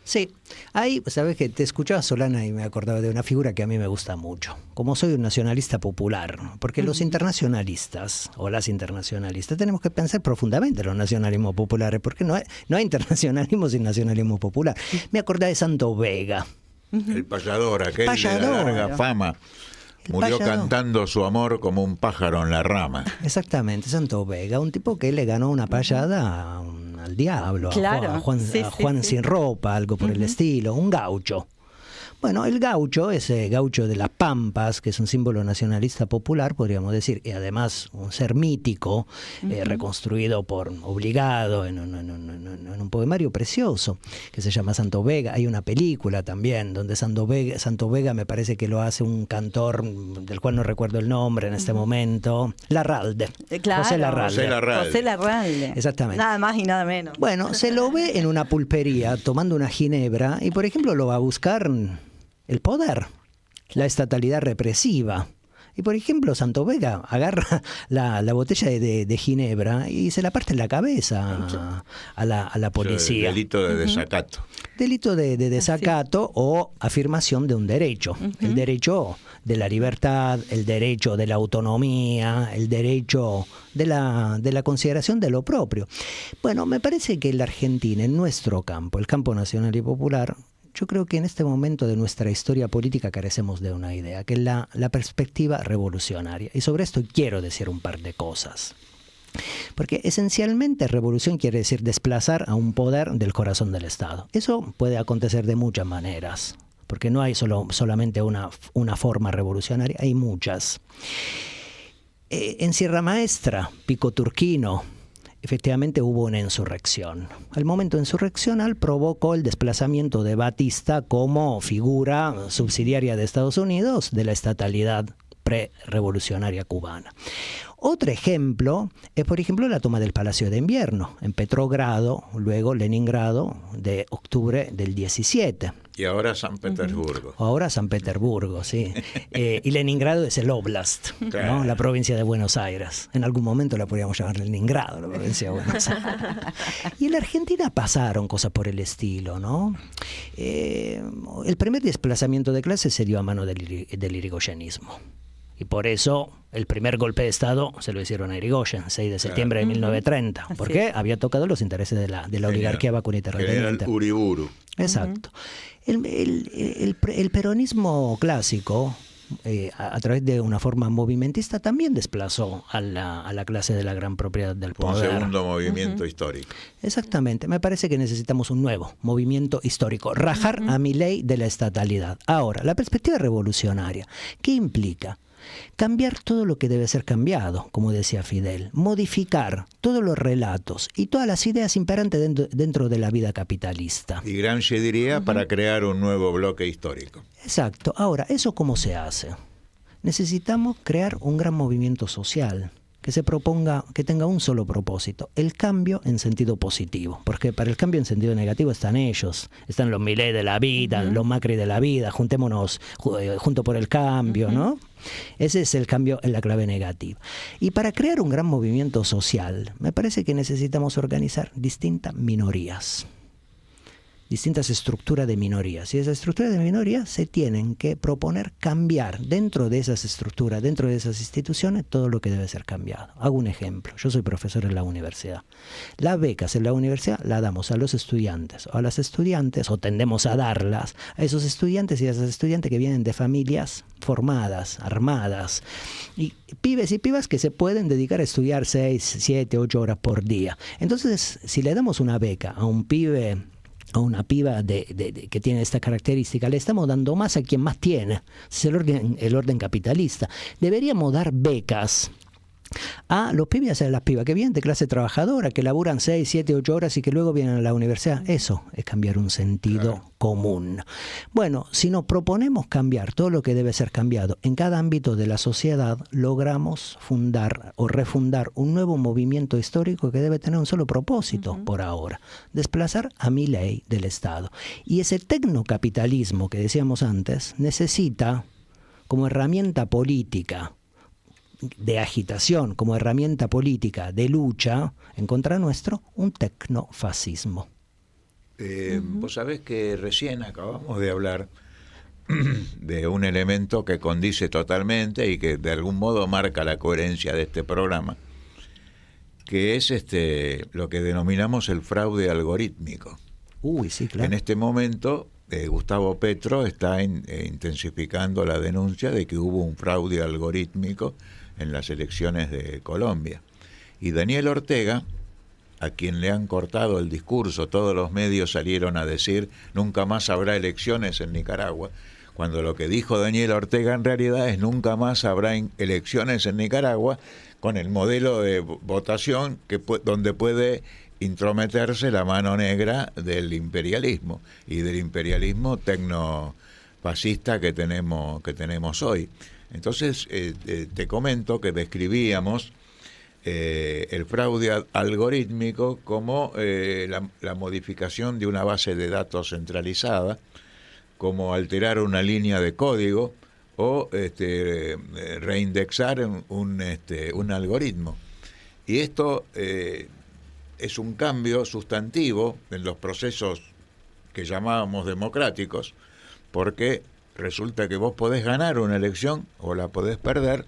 Sí, ahí, sabes que te escuchaba, Solana, y me acordaba de una figura que a mí me gusta mucho. Como soy un nacionalista popular, porque los internacionalistas o las internacionalistas tenemos que pensar profundamente en los nacionalismos populares, porque no hay internacionalismo sin nacionalismo popular. Me acordaba de Santo Vega. El payador, aquel de la larga fama. Murió cantando su amor como un pájaro en la rama. Exactamente, Santo Vega, un tipo que le ganó una payada al diablo, claro, a Juan sin ropa, algo por el estilo, un gaucho. Bueno, el gaucho, ese gaucho de las Pampas, que es un símbolo nacionalista popular, podríamos decir, y además un ser mítico, reconstruido obligado en un poemario precioso que se llama Santo Vega. Hay una película también donde Santo Vega me parece que lo hace un cantor del cual no recuerdo el nombre en este momento, Larralde. Claro. José Larralde. José Larralde. Exactamente. Nada más y nada menos. Bueno, se lo ve en una pulpería tomando una ginebra y, por ejemplo, lo va a buscar el poder, la estatalidad represiva. Y, por ejemplo, Santo Vega agarra la botella de ginebra y se la parte en la cabeza a la policía. Delito de desacato. Delito de desacato o afirmación de un derecho. El derecho de la libertad, el derecho de la autonomía, el derecho de la consideración de lo propio. Bueno, me parece que la Argentina, en nuestro campo, el campo nacional y popular, yo creo que en este momento de nuestra historia política carecemos de una idea, que es la perspectiva revolucionaria. Y sobre esto quiero decir un par de cosas. Porque esencialmente revolución quiere decir desplazar a un poder del corazón del Estado. Eso puede acontecer de muchas maneras, porque no hay solamente una forma revolucionaria, hay muchas. En Sierra Maestra, Pico Turquino, efectivamente hubo una insurrección. El momento insurreccional provocó el desplazamiento de Batista como figura subsidiaria de Estados Unidos de la estatalidad pre-revolucionaria cubana. Otro ejemplo es, por ejemplo, la toma del Palacio de Invierno en Petrogrado, luego Leningrado, de octubre del 17. Y ahora San Petersburgo. Ahora San Petersburgo, sí. Y Leningrado es el Oblast, claro, ¿no? La provincia de Buenos Aires. En algún momento la podríamos llamar Leningrado, la provincia de Buenos Aires. Y en la Argentina pasaron cosas por el estilo, ¿no? El primer desplazamiento de clase se dio a mano del irigoyenismo. Y por eso el primer golpe de Estado se lo hicieron a Irigoyen, 6 de septiembre de 1930. Porque había tocado los intereses de la oligarquía vacunita terrateniente. El Uriburu. Exacto. El peronismo clásico, a través de una forma movimentista, también desplazó a la clase de la gran propiedad del poder. Un segundo movimiento histórico. Exactamente. Me parece que necesitamos un nuevo movimiento histórico. Rajar a Milei de la estatalidad. Ahora, la perspectiva revolucionaria, ¿qué implica? Cambiar todo lo que debe ser cambiado, como decía Fidel, modificar todos los relatos y todas las ideas imperantes dentro de la vida capitalista. Y Gramsci diría para crear un nuevo bloque histórico. Exacto. Ahora, ¿eso cómo se hace? Necesitamos crear un gran movimiento social que se proponga, que tenga un solo propósito, el cambio en sentido positivo, porque para el cambio en sentido negativo están ellos, están los Milei de la vida, los Macri de la vida, juntémonos junto por el cambio, ¿no? Ese es el cambio en la clave negativa. Y para crear un gran movimiento social, me parece que necesitamos organizar distintas minorías, distintas estructuras de minorías. Y esas estructuras de minorías se tienen que proponer cambiar dentro de esas estructuras, dentro de esas instituciones, todo lo que debe ser cambiado. Hago un ejemplo. Yo soy profesor en la universidad. Las becas en la universidad las damos a los estudiantes o a las estudiantes, o tendemos a darlas a esos estudiantes y a esas estudiantes que vienen de familias formadas, armadas, y pibes y pibas que se pueden dedicar a estudiar 6, 7, 8 horas por día. Entonces, si le damos una beca a un pibe o una piba que tiene esta característica, le estamos dando más a quien más tiene. Es el orden capitalista. Deberíamos dar becas Los pibes y las pibas que vienen de clase trabajadora, que laburan 6, 7, 8 horas y que luego vienen a la universidad. Eso es cambiar un sentido común. Bueno, si nos proponemos cambiar todo lo que debe ser cambiado en cada ámbito de la sociedad, logramos fundar o refundar un nuevo movimiento histórico que debe tener un solo propósito por ahora: desplazar a Milei del Estado. Y ese tecnocapitalismo que decíamos antes necesita, como herramienta política de agitación, como herramienta política de lucha en contra nuestro, un tecnofascismo. Vos sabés que recién acabamos de hablar de un elemento que condice totalmente y que de algún modo marca la coherencia de este programa, que es lo que denominamos el fraude algorítmico. Uy, sí, claro. En este momento, Gustavo Petro está intensificando la denuncia de que hubo un fraude algorítmico en las elecciones de Colombia. Y Daniel Ortega, a quien le han cortado el discurso, todos los medios salieron a decir nunca más habrá elecciones en Nicaragua, cuando lo que dijo Daniel Ortega en realidad es nunca más habrá elecciones en Nicaragua, con el modelo de votación donde puede intrometerse la mano negra del imperialismo y del imperialismo tecnofascista que tenemos hoy. Entonces, te comento que describíamos el fraude algorítmico como la modificación de una base de datos centralizada, como alterar una línea de código o reindexar un algoritmo. Y esto es un cambio sustantivo en los procesos que llamábamos democráticos, porque resulta que vos podés ganar una elección o la podés perder,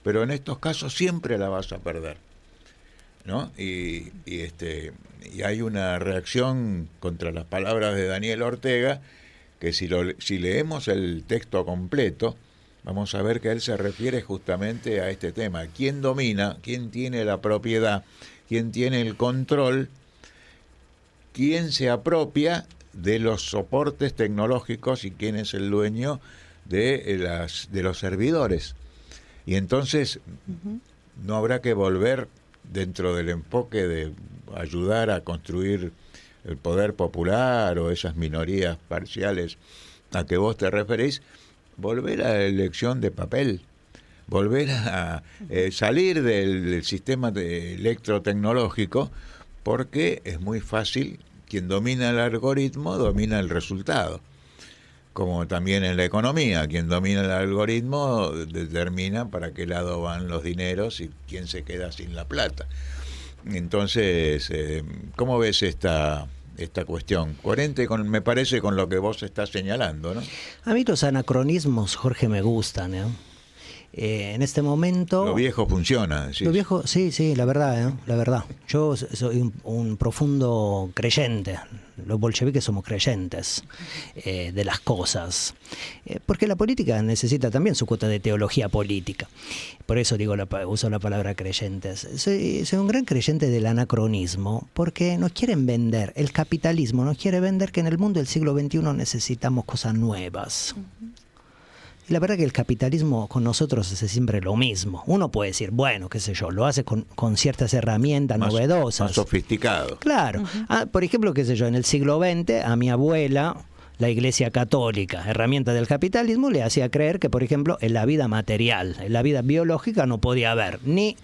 pero en estos casos siempre la vas a perder, ¿no? Y hay una reacción contra las palabras de Daniel Ortega, que si leemos el texto completo, vamos a ver que él se refiere justamente a este tema. ¿Quién domina? ¿Quién tiene la propiedad? ¿Quién tiene el control? ¿Quién se apropia de los soportes tecnológicos y quién es el dueño de los servidores? Y entonces no habrá que volver dentro del enfoque de ayudar a construir el poder popular o esas minorías parciales a que vos te referís, volver a la elección de papel, volver a salir del sistema electrotecnológico, porque es muy fácil. Quien domina el algoritmo domina el resultado, como también en la economía. Quien domina el algoritmo determina para qué lado van los dineros y quién se queda sin la plata. Entonces, ¿cómo ves esta cuestión? Coherente, me parece, con lo que vos estás señalando, ¿no? A mí los anacronismos, Jorge, me gustan, ¿eh? En este momento... Lo viejo funciona, decís. Lo viejo, sí, la verdad, la verdad. Yo soy un profundo creyente. Los bolcheviques somos creyentes de las cosas. Porque la política necesita también su cuota de teología política. Por eso uso la palabra creyentes. Soy un gran creyente del anacronismo, porque nos quieren vender, el capitalismo nos quiere vender que en el mundo del siglo XXI necesitamos cosas nuevas. Y la verdad que el capitalismo con nosotros es siempre lo mismo. Uno puede decir, bueno, qué sé yo, lo hace con ciertas herramientas novedosas. Más sofisticado. Claro. Por ejemplo, qué sé yo, en el siglo XX a mi abuela, la Iglesia Católica, herramienta del capitalismo, le hacía creer que, por ejemplo, en la vida material, en la vida biológica no podía haber ni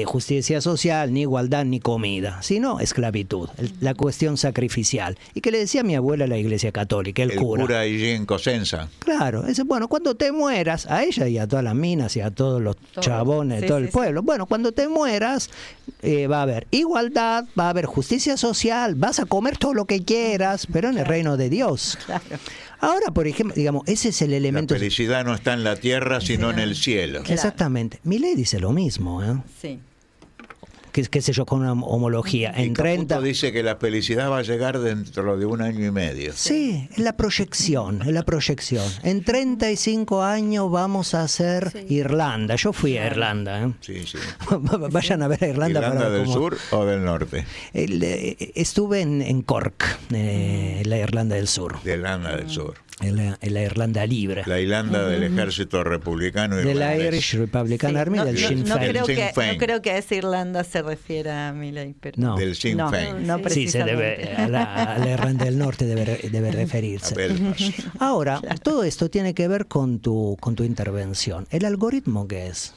justicia social, ni igualdad, ni comida, sino esclavitud, la cuestión sacrificial. Y que le decía a mi abuela la Iglesia Católica, el cura. El cura Higuín Cosenza. Claro, bueno, cuando te mueras, a ella y a todas las minas y a todos los chabones de todo el pueblo, bueno, cuando te mueras va a haber igualdad, va a haber justicia social, vas a comer todo lo que quieras, pero en el reino de Dios. Claro. Ahora, por ejemplo, digamos, ese es el elemento... La felicidad no está en la tierra, sino en el cielo. Exactamente. Milei dice lo mismo, ¿eh? Sí. qué sé yo, con una homología. Y En Caputo 30... dice que la felicidad va a llegar dentro de 1 año y medio. Sí, es la proyección, es la proyección. En 35 años vamos a hacer Irlanda. Yo fui a Irlanda. ¿eh? Sí, sí. Vayan a ver a Irlanda. ¿Irlanda para ver del cómo- Sur o del Norte? Estuve en Cork, en la Irlanda del Sur, De Irlanda del Sur. en la Irlanda libre. La Irlanda del ejército republicano Del irlandés. Irish Republican Sí, Army, del Sinn no Féin. creo Sinn que, Féin. no creo que a esa Irlanda se refiera a Milei, pero No. Del Sinn no, Féin. no Sí, se debe, precisamente. a la Irlanda del Norte debe referirse. A Belfast. Ahora, todo esto tiene que ver con tu intervención. ¿El algoritmo qué es?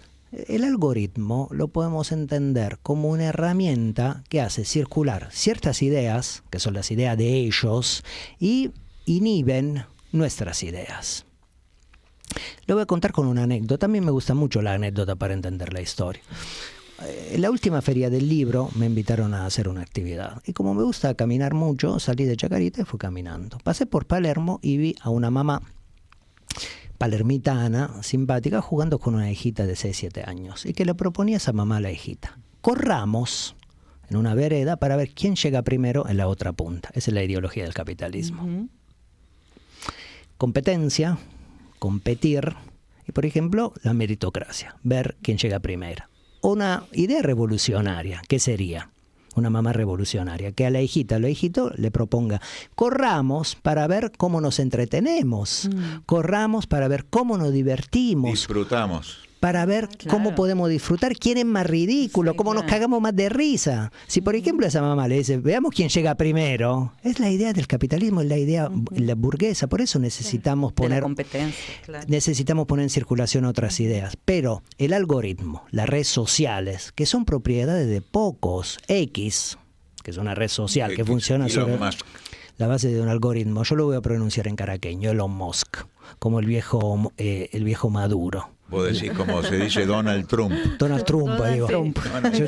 El algoritmo lo podemos entender como una herramienta que hace circular ciertas ideas, que son las ideas de ellos, y inhiben nuestras ideas. Lo voy a contar con una anécdota. A mí me gusta mucho la anécdota para entender la historia. En la última feria del libro me invitaron a hacer una actividad. Y como me gusta caminar mucho, salí de Chacarita y fui caminando. Pasé por Palermo y vi a una mamá palermitana, simpática, jugando con una hijita de 6-7 años. Y que le proponía a esa mamá a la hijita: corramos en una vereda para ver quién llega primero en la otra punta. Esa es la ideología del capitalismo. Competencia, competir, y por ejemplo, la meritocracia, ver quién llega primero. Una idea revolucionaria, ¿qué sería? Una mamá revolucionaria, que a la hijita, al hijito le proponga: corramos para ver cómo nos entretenemos, corramos para ver cómo nos divertimos, Disfrutamos. para ver cómo Claro. podemos disfrutar, quién es más ridículo, Sí, cómo nos claro. cagamos más de risa. Si por ejemplo esa mamá le dice: veamos quién llega primero, es la idea del capitalismo, es la idea la burguesa. Por eso necesitamos De la poner competencia, claro. necesitamos poner en circulación otras ideas. Pero el algoritmo, las redes sociales, que son propiedades de pocos, X, que es una red social que funciona Elon sobre Musk. la base de un algoritmo, yo lo voy a pronunciar en caraqueño, Elon Musk, como el viejo Maduro. Vos decís como se dice Donald Trump. Donald Trump, digo. Trump. Yo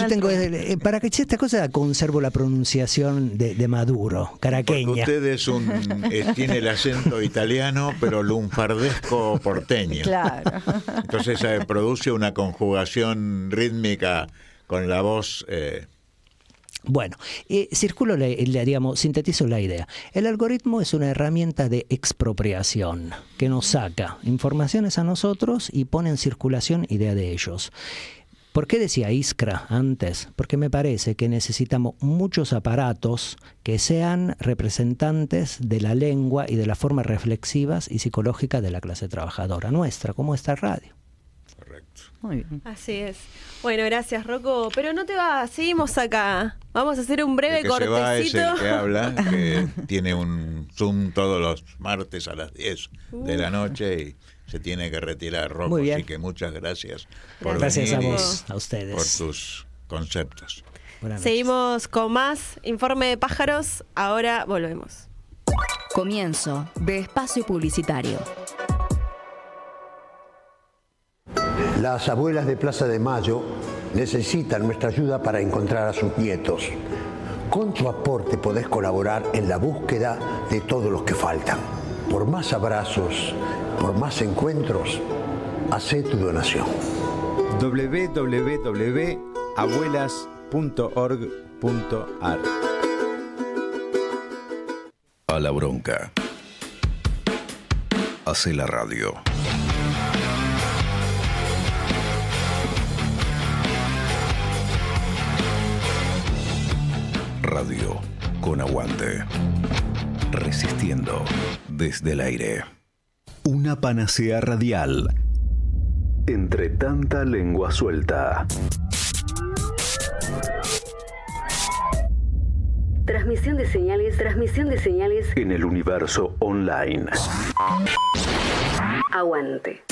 tengo, para que esta cosa conservo la pronunciación de Maduro, Porque caraqueña. usted tiene el acento italiano, pero lunfardesco porteño. Claro. Entonces produce una conjugación rítmica con la voz. Bueno, sintetizo la idea. El algoritmo es una herramienta de expropiación que nos saca informaciones a nosotros y pone en circulación idea de ellos. ¿Por qué decía Iskra antes? Porque me parece que necesitamos muchos aparatos que sean representantes de la lengua y de las formas reflexivas y psicológicas de la clase trabajadora nuestra, como esta radio. Correcto. Muy bien. Así es. Bueno, gracias, Rocco. Pero no te vas, seguimos acá. Vamos a hacer un breve El que se va es cortecito. el que habla, que tiene un Zoom todos los martes a las 10 de la noche y se tiene que retirar, Rocco. Muy bien. Así que muchas gracias por Gracias a venir y vos, a por ustedes. tus conceptos. Buenas noches. Seguimos con más Informe de Pájaros. Ahora volvemos. Comienzo de espacio publicitario. Las abuelas de Plaza de Mayo necesitan nuestra ayuda para encontrar a sus nietos. Con tu aporte podés colaborar en la búsqueda de todos los que faltan. Por más abrazos, por más encuentros, hacé tu donación. www.abuelas.org.ar A la bronca. Hace la radio. Radio con aguante. Resistiendo desde el aire. Una panacea radial. Entre tanta lengua suelta. Transmisión de señales En el universo online. Aguante.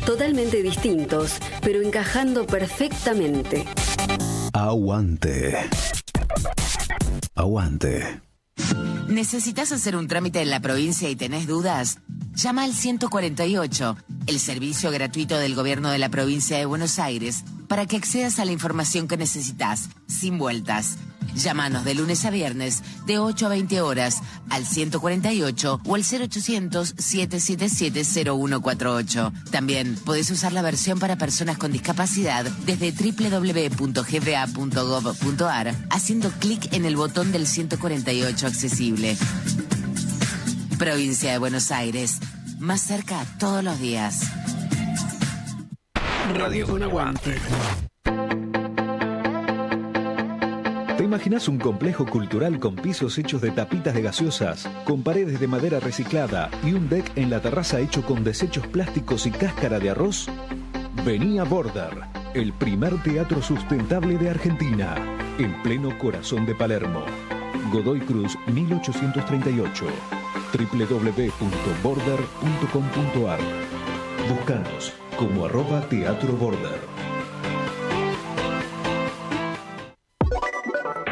Totalmente distintos, pero encajando perfectamente. Aguante. Aguante. ¿Necesitas hacer un trámite en la provincia y tenés dudas? Llama al 148, el servicio gratuito del gobierno de la provincia de Buenos Aires, para que accedas a la información que necesitas, sin vueltas. Llámanos de lunes a viernes de 8 a 20 horas al 148 o al 0800-777-0148. También podés usar la versión para personas con discapacidad desde www.gba.gov.ar haciendo clic en el botón del 148 accesible. Provincia de Buenos Aires, más cerca todos los días. Radio con Aguante. ¿Te imaginas un complejo cultural con pisos hechos de tapitas de gaseosas, con paredes de madera reciclada y un deck en la terraza hecho con desechos plásticos y cáscara de arroz? Vení a Border, el primer teatro sustentable de Argentina, en pleno corazón de Palermo. Godoy Cruz 1838. www.border.com.ar. Búscanos como @teatroborder.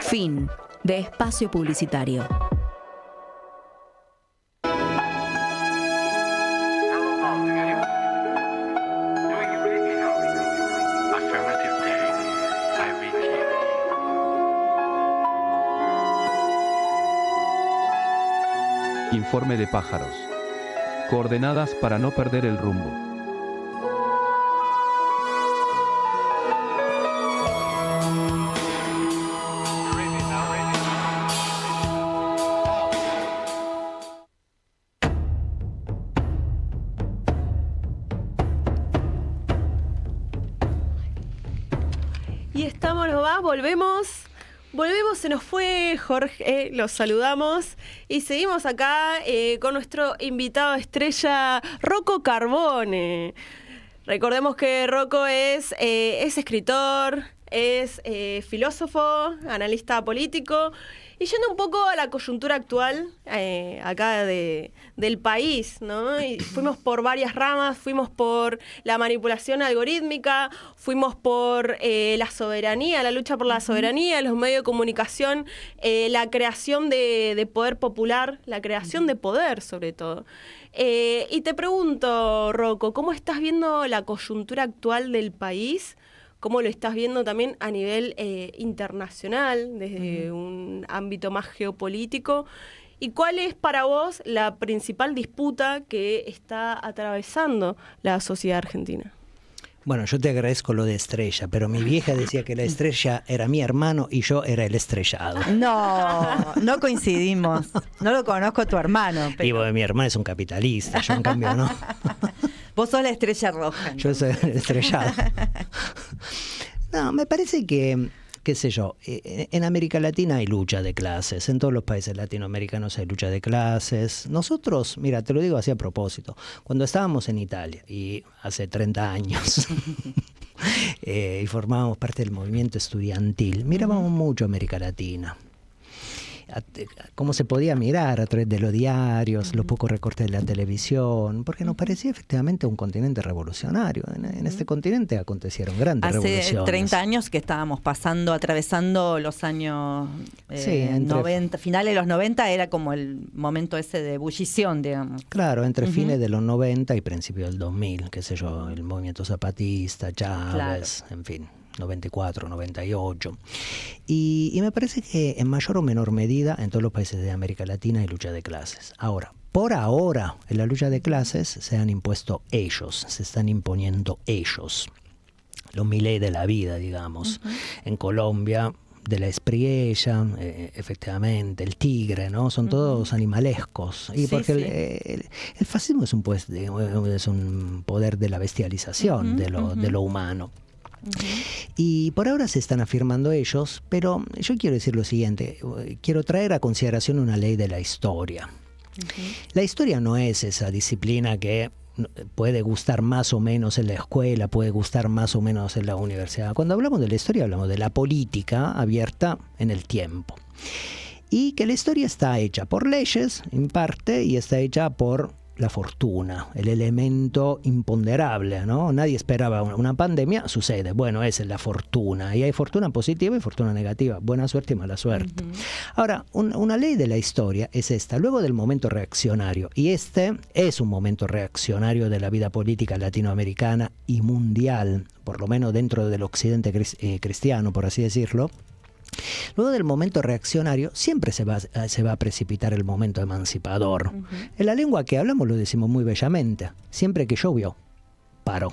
Fin de espacio publicitario. Informe de pájaros. Coordenadas para no perder el rumbo. Y estamos nomás, volvemos, se nos fue Jorge, los saludamos y seguimos acá con nuestro invitado estrella, Rocco Carbone. Recordemos que Rocco es escritor, es filósofo, analista político. Y yendo un poco a la coyuntura actual acá del país, ¿no? Y fuimos por varias ramas, fuimos por la manipulación algorítmica, fuimos por la soberanía, la lucha por la soberanía, los medios de comunicación, la creación de poder popular, la creación de poder sobre todo. Y te pregunto, Rocco, ¿cómo estás viendo la coyuntura actual del país? ¿Cómo lo estás viendo también a nivel internacional, desde un ámbito más geopolítico? ¿Y cuál es para vos la principal disputa que está atravesando la sociedad argentina? Bueno, yo te agradezco lo de estrella, pero mi vieja decía que la estrella era mi hermano y yo era el estrellado. No coincidimos. No lo conozco a tu hermano. Y bueno, mi hermano es un capitalista, yo en cambio no. Vos sos la estrella roja. Yo soy el estrellado. No, me parece que, qué sé yo, en América Latina hay lucha de clases, en todos los países latinoamericanos hay lucha de clases. Nosotros, mira, te lo digo así a propósito, cuando estábamos en Italia, y hace 30 años, y formábamos parte del movimiento estudiantil, mirábamos mucho América Latina. Cómo se podía mirar a través de los diarios, los pocos recortes de la televisión, porque nos parecía efectivamente un continente revolucionario. En este continente acontecieron grandes revoluciones. Hace 30 años que estábamos atravesando los años 90, finales de los 90, era como el momento ese de ebullición, digamos. Claro, entre fines de los 90 y principios del 2000, qué sé yo, el movimiento zapatista, Chávez, en fin. 94, 98. Y me parece que en mayor o menor medida en todos los países de América Latina hay lucha de clases. Ahora, por ahora, en la lucha de clases se han impuesto ellos, se están imponiendo ellos. Los Milei de la vida, digamos. En Colombia, de la Espriella, efectivamente, el tigre, ¿no? Son todos animalescos. Y porque el fascismo es un poder de la bestialización de lo humano. Y por ahora se están afirmando ellos, pero yo quiero decir lo siguiente, quiero traer a consideración una ley de la historia. La historia no es esa disciplina que puede gustar más o menos en la escuela, puede gustar más o menos en la universidad. Cuando hablamos de la historia hablamos de la política abierta en el tiempo. Y que la historia está hecha por leyes, en parte, y está hecha por la fortuna, el elemento imponderable, ¿no? Nadie esperaba una pandemia, sucede. Bueno, esa es la fortuna. Y hay fortuna positiva y fortuna negativa. Buena suerte y mala suerte. Ahora, una ley de la historia es esta. Luego del momento reaccionario, y este es un momento reaccionario de la vida política latinoamericana y mundial, por lo menos dentro del occidente cristiano, por así decirlo, Luego del momento reaccionario siempre se va a precipitar el momento emancipador. En la lengua que hablamos lo decimos muy bellamente. Siempre que llovió, paró.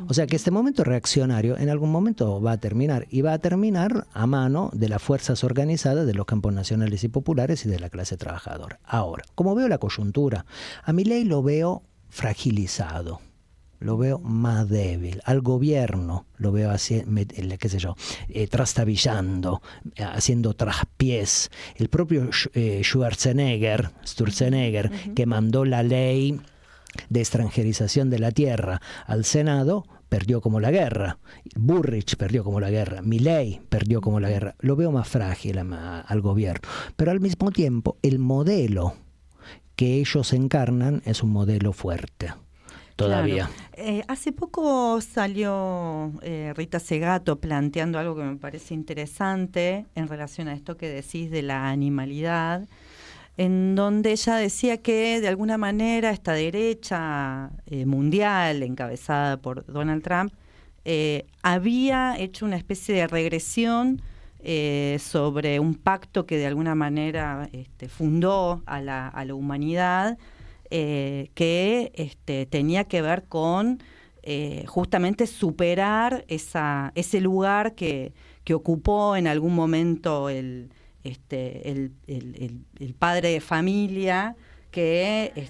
O sea que este momento reaccionario en algún momento va a terminar, y va a terminar a mano de las fuerzas organizadas de los campos nacionales y populares y de la clase trabajadora. Ahora, como veo la coyuntura, a Milei lo veo fragilizado, lo veo más débil. Al gobierno lo veo así, qué sé yo, trastabillando, haciendo traspiés. El propio Sturzenegger, que mandó la ley de extranjerización de la tierra al Senado, perdió como la guerra. Burrich perdió como la guerra. Milei perdió como la guerra. Lo veo más frágil al gobierno. Pero al mismo tiempo, el modelo que ellos encarnan es un modelo fuerte. Todavía. Claro. Hace poco salió Rita Segato planteando algo que me parece interesante en relación a esto que decís de la animalidad, en donde ella decía que de alguna manera esta derecha mundial encabezada por Donald Trump había hecho una especie de regresión sobre un pacto que de alguna manera fundó a la humanidad, que tenía que ver con justamente superar ese lugar que ocupó en algún momento el padre de familia, que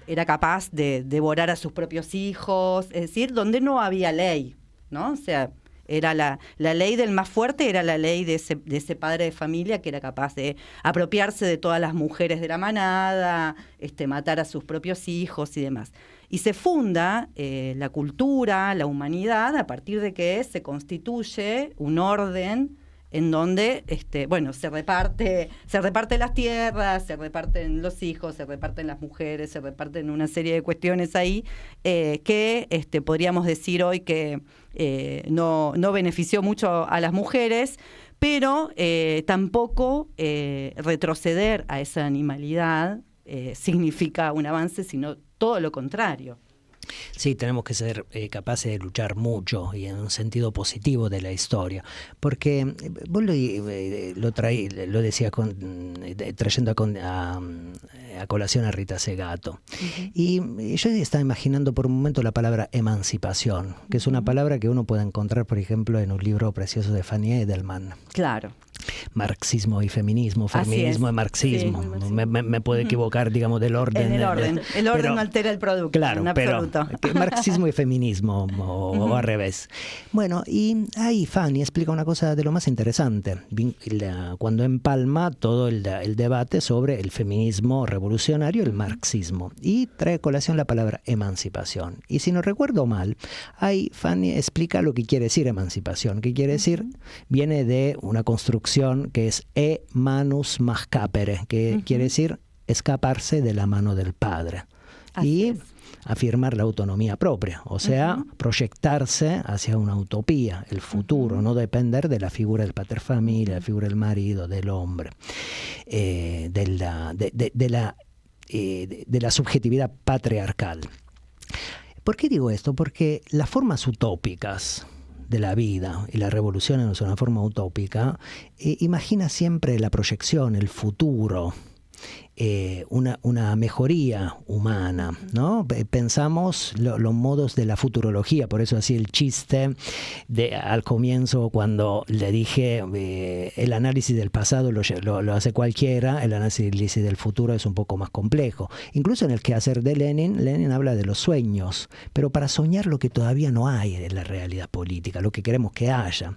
era capaz de devorar a sus propios hijos, es decir, donde no había ley, ¿no? O sea, era la ley del más fuerte, era la ley de ese padre de familia que era capaz de apropiarse de todas las mujeres de la manada, matar a sus propios hijos y demás. Y se funda la cultura, la humanidad, a partir de que se constituye un orden en donde se reparte las tierras, se reparten los hijos, se reparten las mujeres, se reparten una serie de cuestiones ahí que podríamos decir hoy que no benefició mucho a las mujeres, pero tampoco retroceder a esa animalidad significa un avance, sino todo lo contrario. Sí, tenemos que ser capaces de luchar mucho y en un sentido positivo de la historia, porque vos lo decías trayendo a colación a Rita Segato. Y yo estaba imaginando por un momento la palabra emancipación, que es una palabra que uno puede encontrar, por ejemplo, en un libro precioso de Fanny Edelman. Claro. Marxismo y feminismo, feminismo y marxismo. Sí, me puedo equivocar, digamos, del orden. En el orden. El orden no altera el producto. Claro, pero marxismo y feminismo, o al revés. Bueno, y ahí Fanny explica una cosa de lo más interesante, cuando empalma todo el debate sobre el feminismo revolucionario y el marxismo, y trae a colación la palabra emancipación. Y si no recuerdo mal, ahí Fanny explica lo que quiere decir emancipación, que quiere decir, viene de una construcción que es e manus mas capere, que quiere decir escaparse de la mano del padre. Así es. Afirmar la autonomía propia, o sea, proyectarse hacia una utopía, el futuro, no depender de la figura del paterfamilia, la figura del marido, del hombre, de la subjetividad patriarcal. ¿Por qué digo esto? Porque las formas utópicas de la vida, y la revolución no es una forma utópica, imagina siempre la proyección, el futuro, una mejoría humana, ¿no? Pensamos los modos de la futurología, por eso así el chiste al comienzo cuando le dije el análisis del pasado lo hace cualquiera, el análisis del futuro es un poco más complejo. Incluso en el quehacer de Lenin habla de los sueños, pero para soñar lo que todavía no hay en la realidad política, lo que queremos que haya.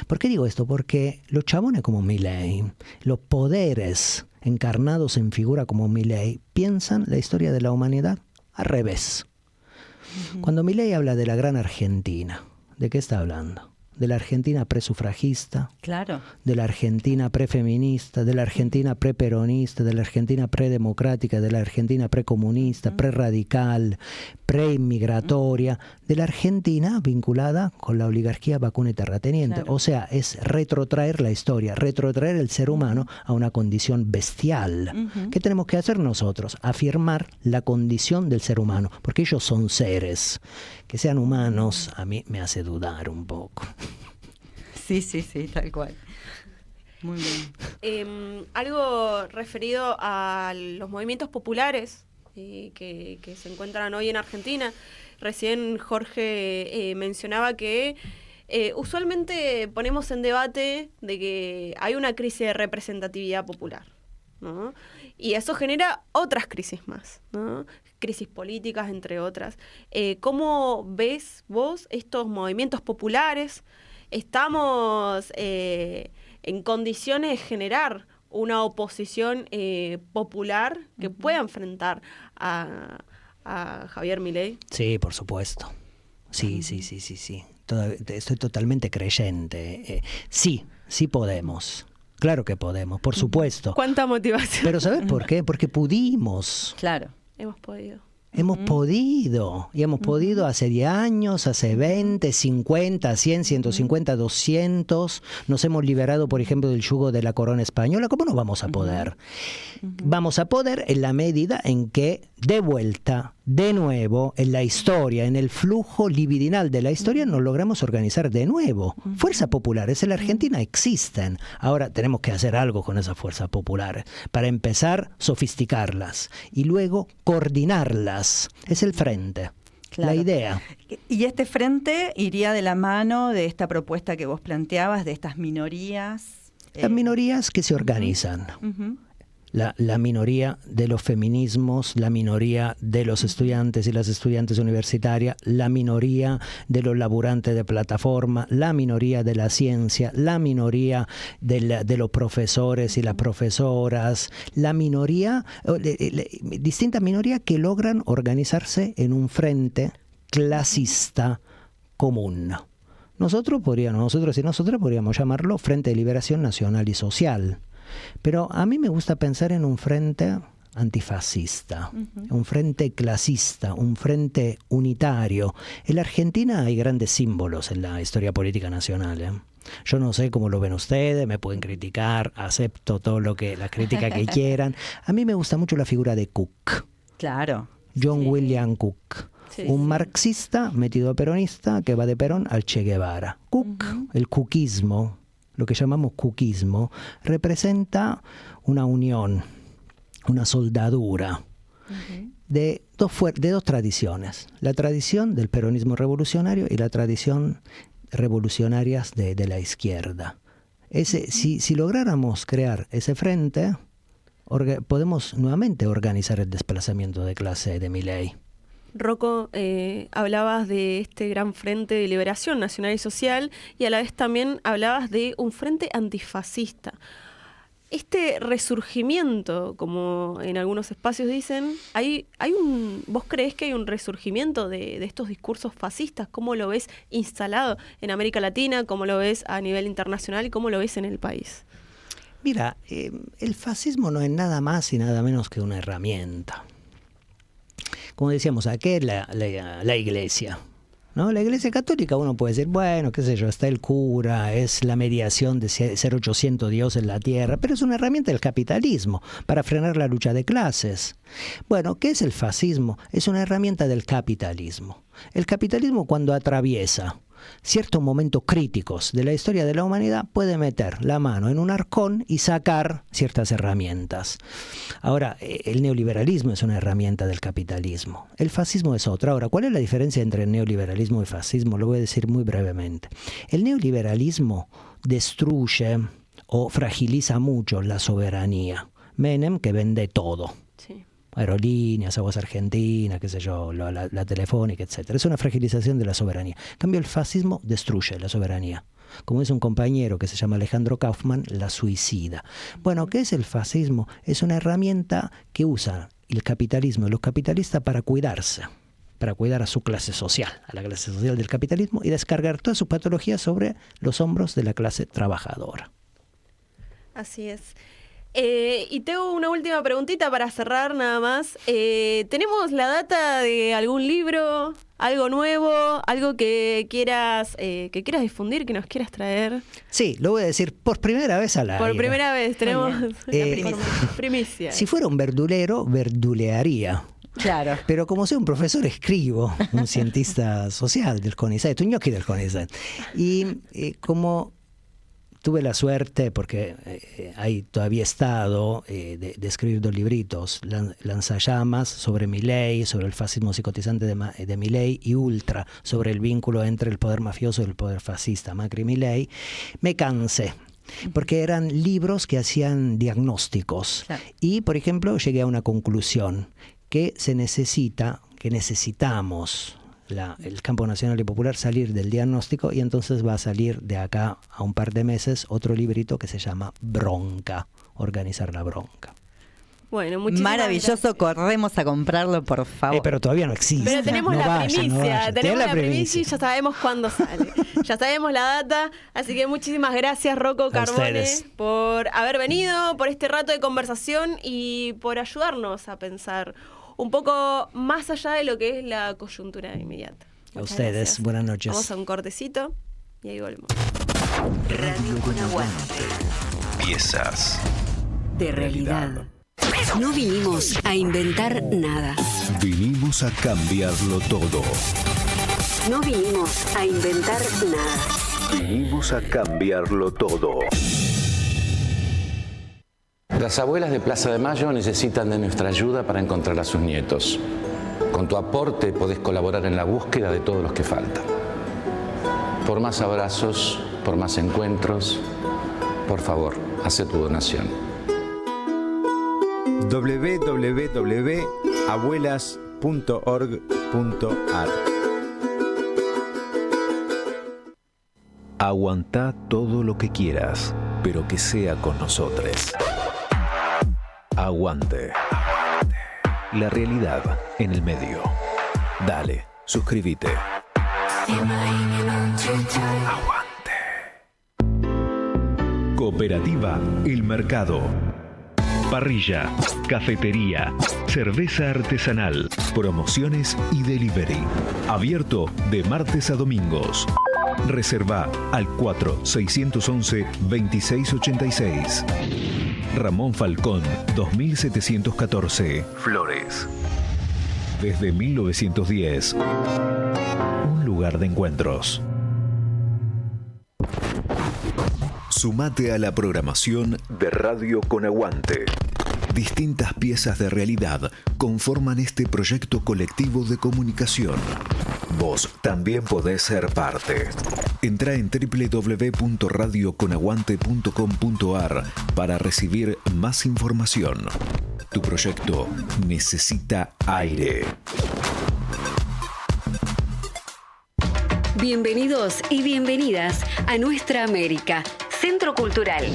¿Por qué digo esto? Porque los chabones como Milei, los poderes encarnados en figura como Milei, piensan la historia de la humanidad al revés. Cuando Milei habla de la gran Argentina, ¿de qué está hablando? De la Argentina presufragista, claro, de la Argentina prefeminista, de la Argentina preperonista, de la Argentina predemocrática, de la Argentina precomunista, preradical, preinmigratoria, de la Argentina vinculada con la oligarquía vacuna y terrateniente. Claro. O sea, es retrotraer la historia, retrotraer el ser humano a una condición bestial. ¿Qué tenemos que hacer nosotros? Afirmar la condición del ser humano, porque ellos son seres. Que sean humanos a mí me hace dudar un poco. Sí, tal cual. Muy bien. Algo referido a los movimientos populares que se encuentran hoy en Argentina. Recién Jorge mencionaba que usualmente ponemos en debate de que hay una crisis de representatividad popular, ¿no? Y eso genera otras crisis más, ¿no? Crisis políticas, entre otras. ¿Cómo ves vos estos movimientos populares? ¿Estamos en condiciones de generar una oposición popular que pueda enfrentar a Javier Milei? Sí, por supuesto. Sí. Estoy totalmente creyente. Sí podemos. Claro que podemos, por supuesto. ¿Cuánta motivación? Pero ¿sabes por qué? Porque pudimos. Claro. Hemos podido. Hemos podido, y hemos podido hace 10 años, hace 20, 50, 100, 150, 200. Nos hemos liberado, por ejemplo, del yugo de la corona española. ¿Cómo no vamos a poder? Vamos a poder en la medida en que, de vuelta, de nuevo, en la historia, en el flujo libidinal de la historia, nos logramos organizar de nuevo. Fuerzas populares en la Argentina existen. Ahora tenemos que hacer algo con esas fuerzas populares. Para empezar, sofisticarlas y luego coordinarlas. Es el frente. Claro. La idea. Y este frente iría de la mano de esta propuesta que vos planteabas, de estas minorías. Las minorías que se organizan. La minoría de los feminismos, la minoría de los estudiantes y las estudiantes universitarias, la minoría de los laburantes de plataforma, la minoría de la ciencia, la minoría de los profesores y las profesoras, la minoría, distintas minorías que logran organizarse en un frente clasista común. Nosotros y nosotras podríamos llamarlo Frente de Liberación Nacional y Social. Pero a mí me gusta pensar en un frente antifascista, un frente clasista, un frente unitario. En la Argentina hay grandes símbolos en la historia política nacional. Yo no sé cómo lo ven ustedes, me pueden criticar, acepto todo la crítica que quieran. A mí me gusta mucho la figura de Cook. Claro. John William Cook. Un marxista metido a peronista que va de Perón al Che Guevara. Cook, el cookismo, lo que llamamos cookismo, representa una unión, una soldadura de dos tradiciones. La tradición del peronismo revolucionario y la tradición revolucionarias de la izquierda. Si lográramos crear ese frente, podemos nuevamente organizar el desplazamiento de clase de Milei. Rocco, hablabas de este gran frente de liberación nacional y social y a la vez también hablabas de un frente antifascista. Este resurgimiento, como en algunos espacios dicen, ¿vos creés que hay un resurgimiento de estos discursos fascistas? ¿Cómo lo ves instalado en América Latina? ¿Cómo lo ves a nivel internacional? ¿Y cómo lo ves en el país? Mira, el fascismo no es nada más y nada menos que una herramienta. Como decíamos, aquí es la iglesia, ¿no? La iglesia católica, uno puede decir, bueno, qué sé yo, está el cura, es la mediación de ser 800 dioses en la tierra, pero es una herramienta del capitalismo para frenar la lucha de clases. Bueno, ¿qué es el fascismo? Es una herramienta del capitalismo. El capitalismo, cuando atraviesa ciertos momentos críticos de la historia de la humanidad, puede meter la mano en un arcón y sacar ciertas herramientas. Ahora, el neoliberalismo es una herramienta del capitalismo. El fascismo es otra. Ahora, ¿cuál es la diferencia entre el neoliberalismo y el fascismo? Lo voy a decir muy brevemente. El neoliberalismo destruye o fragiliza mucho la soberanía. Menem, que vende todo. Sí. Aerolíneas, Aguas Argentinas, qué sé yo, la Telefónica, etcétera. Es una fragilización de la soberanía. En cambio, el fascismo destruye la soberanía. Como dice un compañero que se llama Alejandro Kaufman, la suicida. Bueno, ¿qué es el fascismo? Es una herramienta que usa el capitalismo y los capitalistas para cuidarse, para cuidar a su clase social, a la clase social del capitalismo y descargar todas sus patologías sobre los hombros de la clase trabajadora. Así es. Y tengo una última preguntita para cerrar nada más. ¿Tenemos la data de algún libro, algo nuevo, algo que quieras difundir, que nos quieras traer? Sí, lo voy a decir por primera vez al aire. Por primera vez tenemos la primicia. Si fuera un verdulero, verdulearía. Claro. Pero como soy un profesor, escribo, un cientista social del CONICET, un ñoqui del CONICET. Y como tuve la suerte, porque hay todavía estado, de escribir 2 libritos, Lanzallamas sobre Milei, sobre el fascismo psicotizante de Milei, y Ultra, sobre el vínculo entre el poder mafioso y el poder fascista Macri-Milei. Me cansé, porque eran libros que hacían diagnósticos. Claro. Y, por ejemplo, llegué a una conclusión, que necesitamos el campo nacional y popular salir del diagnóstico, y entonces va a salir de acá a un par de meses otro librito que se llama Bronca, organizar la bronca. Bueno, muchísimas maravilloso, gracias. Corremos a comprarlo, por favor. Pero todavía no existe. Pero tenemos la primicia, tenemos la primicia y ya sabemos cuándo sale. Ya sabemos la data, así que muchísimas gracias, Rocco Carbone, por haber venido, por este rato de conversación y por ayudarnos a pensar un poco más allá de lo que es la coyuntura inmediata. A ustedes, gracias. Buenas noches. Vamos a un cortecito y ahí volvemos. Radio con Aguante. Piezas de realidad. No vinimos a inventar nada. Vinimos a cambiarlo todo. No vinimos a inventar nada. Vinimos a cambiarlo todo. Las abuelas de Plaza de Mayo necesitan de nuestra ayuda para encontrar a sus nietos. Con tu aporte podés colaborar en la búsqueda de todos los que faltan. Por más abrazos, por más encuentros, por favor, hace tu donación. www.abuelas.org.ar. Aguantá todo lo que quieras, pero que sea con nosotros. Aguante. La realidad en el medio. Dale, suscríbete. Aguante. Cooperativa El Mercado. Parrilla, cafetería, cerveza artesanal, promociones y delivery. Abierto de martes a domingos. Reserva al 4611-2686. Ramón Falcón, 2714. Flores. Desde 1910. Un lugar de encuentros. Sumate a la programación de Radio con Aguante. Distintas piezas de realidad conforman este proyecto colectivo de comunicación. Vos también podés ser parte. Entrá en www.radioconaguante.com.ar para recibir más información. Tu proyecto necesita aire. Bienvenidos y bienvenidas a Nuestra América, Centro Cultural.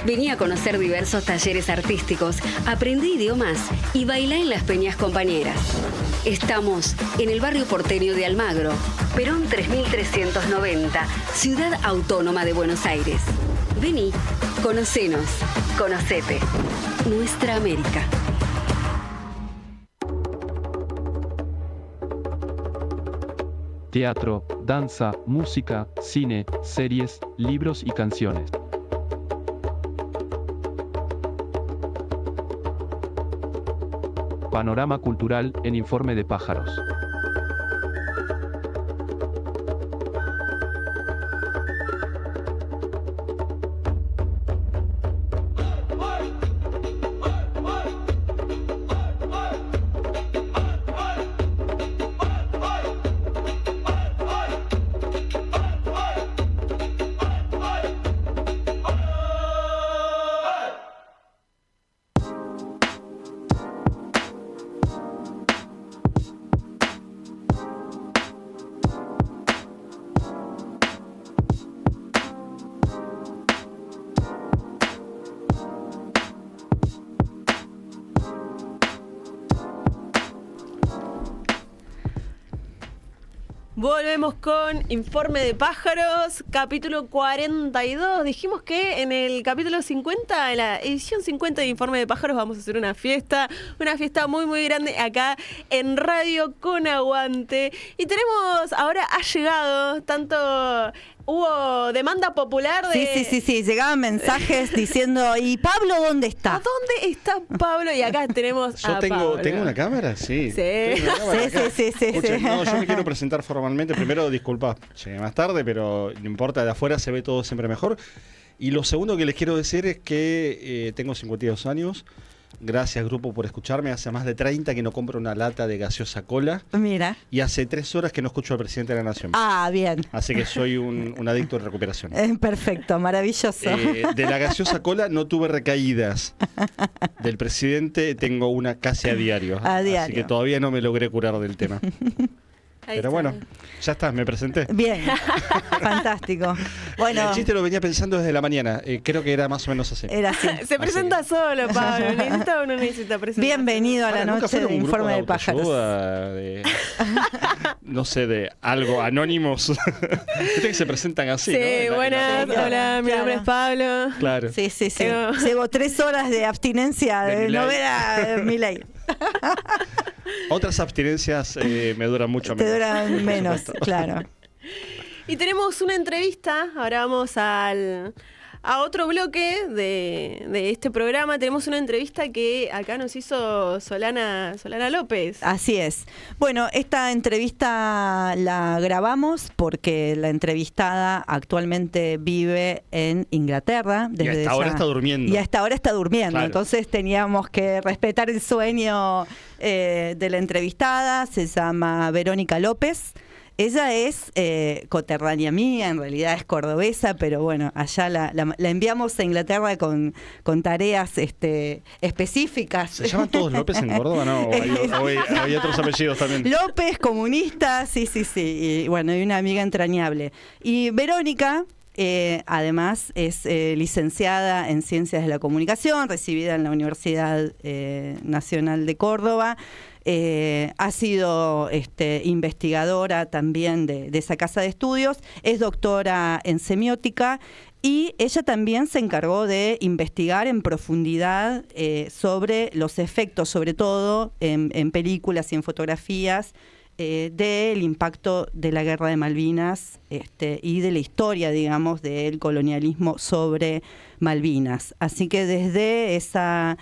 Vení a conocer diversos talleres artísticos, aprendí idiomas y bailá en las peñas compañeras. Estamos en el barrio porteño de Almagro, Perón 3390, Ciudad Autónoma de Buenos Aires. Vení, conocenos, conocete. Nuestra América. Teatro, danza, música, cine, series, libros y canciones. Panorama cultural en Informe de Pájaros. Volvemos con Informe de Pájaros, capítulo 42. Dijimos que en el capítulo 50, en la edición 50 de Informe de Pájaros, vamos a hacer una fiesta muy muy grande acá en Radio con Aguante. Y tenemos, ahora ha llegado hubo demanda popular de... Sí, llegaban mensajes diciendo, ¿y Pablo dónde está? ¿A dónde está Pablo? Y acá tenemos a Pablo. ¿Tengo una cámara? Sí. Sí. Escuchen, no, yo me quiero presentar formalmente. Primero, disculpa, llegué más tarde, pero no importa, de afuera se ve todo siempre mejor. Y lo segundo que les quiero decir es que tengo 52 años. Gracias, grupo, por escucharme. Hace más de 30 que no compro una lata de gaseosa cola. Mira. Y hace 3 horas que no escucho al presidente de la Nación. Ah, bien. Así que soy un adicto en recuperación. Perfecto, maravilloso. De la gaseosa cola no tuve recaídas. Del presidente tengo una casi a diario. Así que todavía no me logré curar del tema. Pero bueno, ya está, me presenté. Bien, fantástico. Bueno, el chiste lo venía pensando desde la mañana. Creo que era más o menos así. Era así. Se presenta solo, Pablo. ¿Necesita o no necesita presentar? Bienvenido a la noche de Informe de Pájaros. No sé, de algo anónimos. Viste que se presentan así, sí, ¿no? Buenas, hola, mi nombre es Pablo. Claro. Sí. Llevo 3 horas de abstinencia de no ver a Milei. Otras abstinencias me duran mucho menos. Te duran menos, claro. Y tenemos una entrevista, ahora vamos a otro bloque de este programa. Tenemos una entrevista que acá nos hizo Solana López. Así es. Bueno, esta entrevista la grabamos porque la entrevistada actualmente vive en Inglaterra. Y hasta ahora está durmiendo. Claro. Entonces teníamos que respetar el sueño de la entrevistada. Se llama Verónica López. Ella es coterránea mía, en realidad es cordobesa, pero bueno, allá la enviamos a Inglaterra con tareas específicas. ¿Se llaman todos López en Córdoba, no? ¿O hay otros apellidos también? López, comunista, sí. Y bueno, hay una amiga entrañable. Y Verónica, además, es licenciada en Ciencias de la Comunicación, recibida en la Universidad Nacional de Córdoba. Ha sido investigadora también de esa casa de estudios, es doctora en semiótica y ella también se encargó de investigar en profundidad sobre los efectos, sobre todo en películas y en fotografías, del impacto de la Guerra de Malvinas y de la historia, digamos, del colonialismo sobre Malvinas. Así que desde esa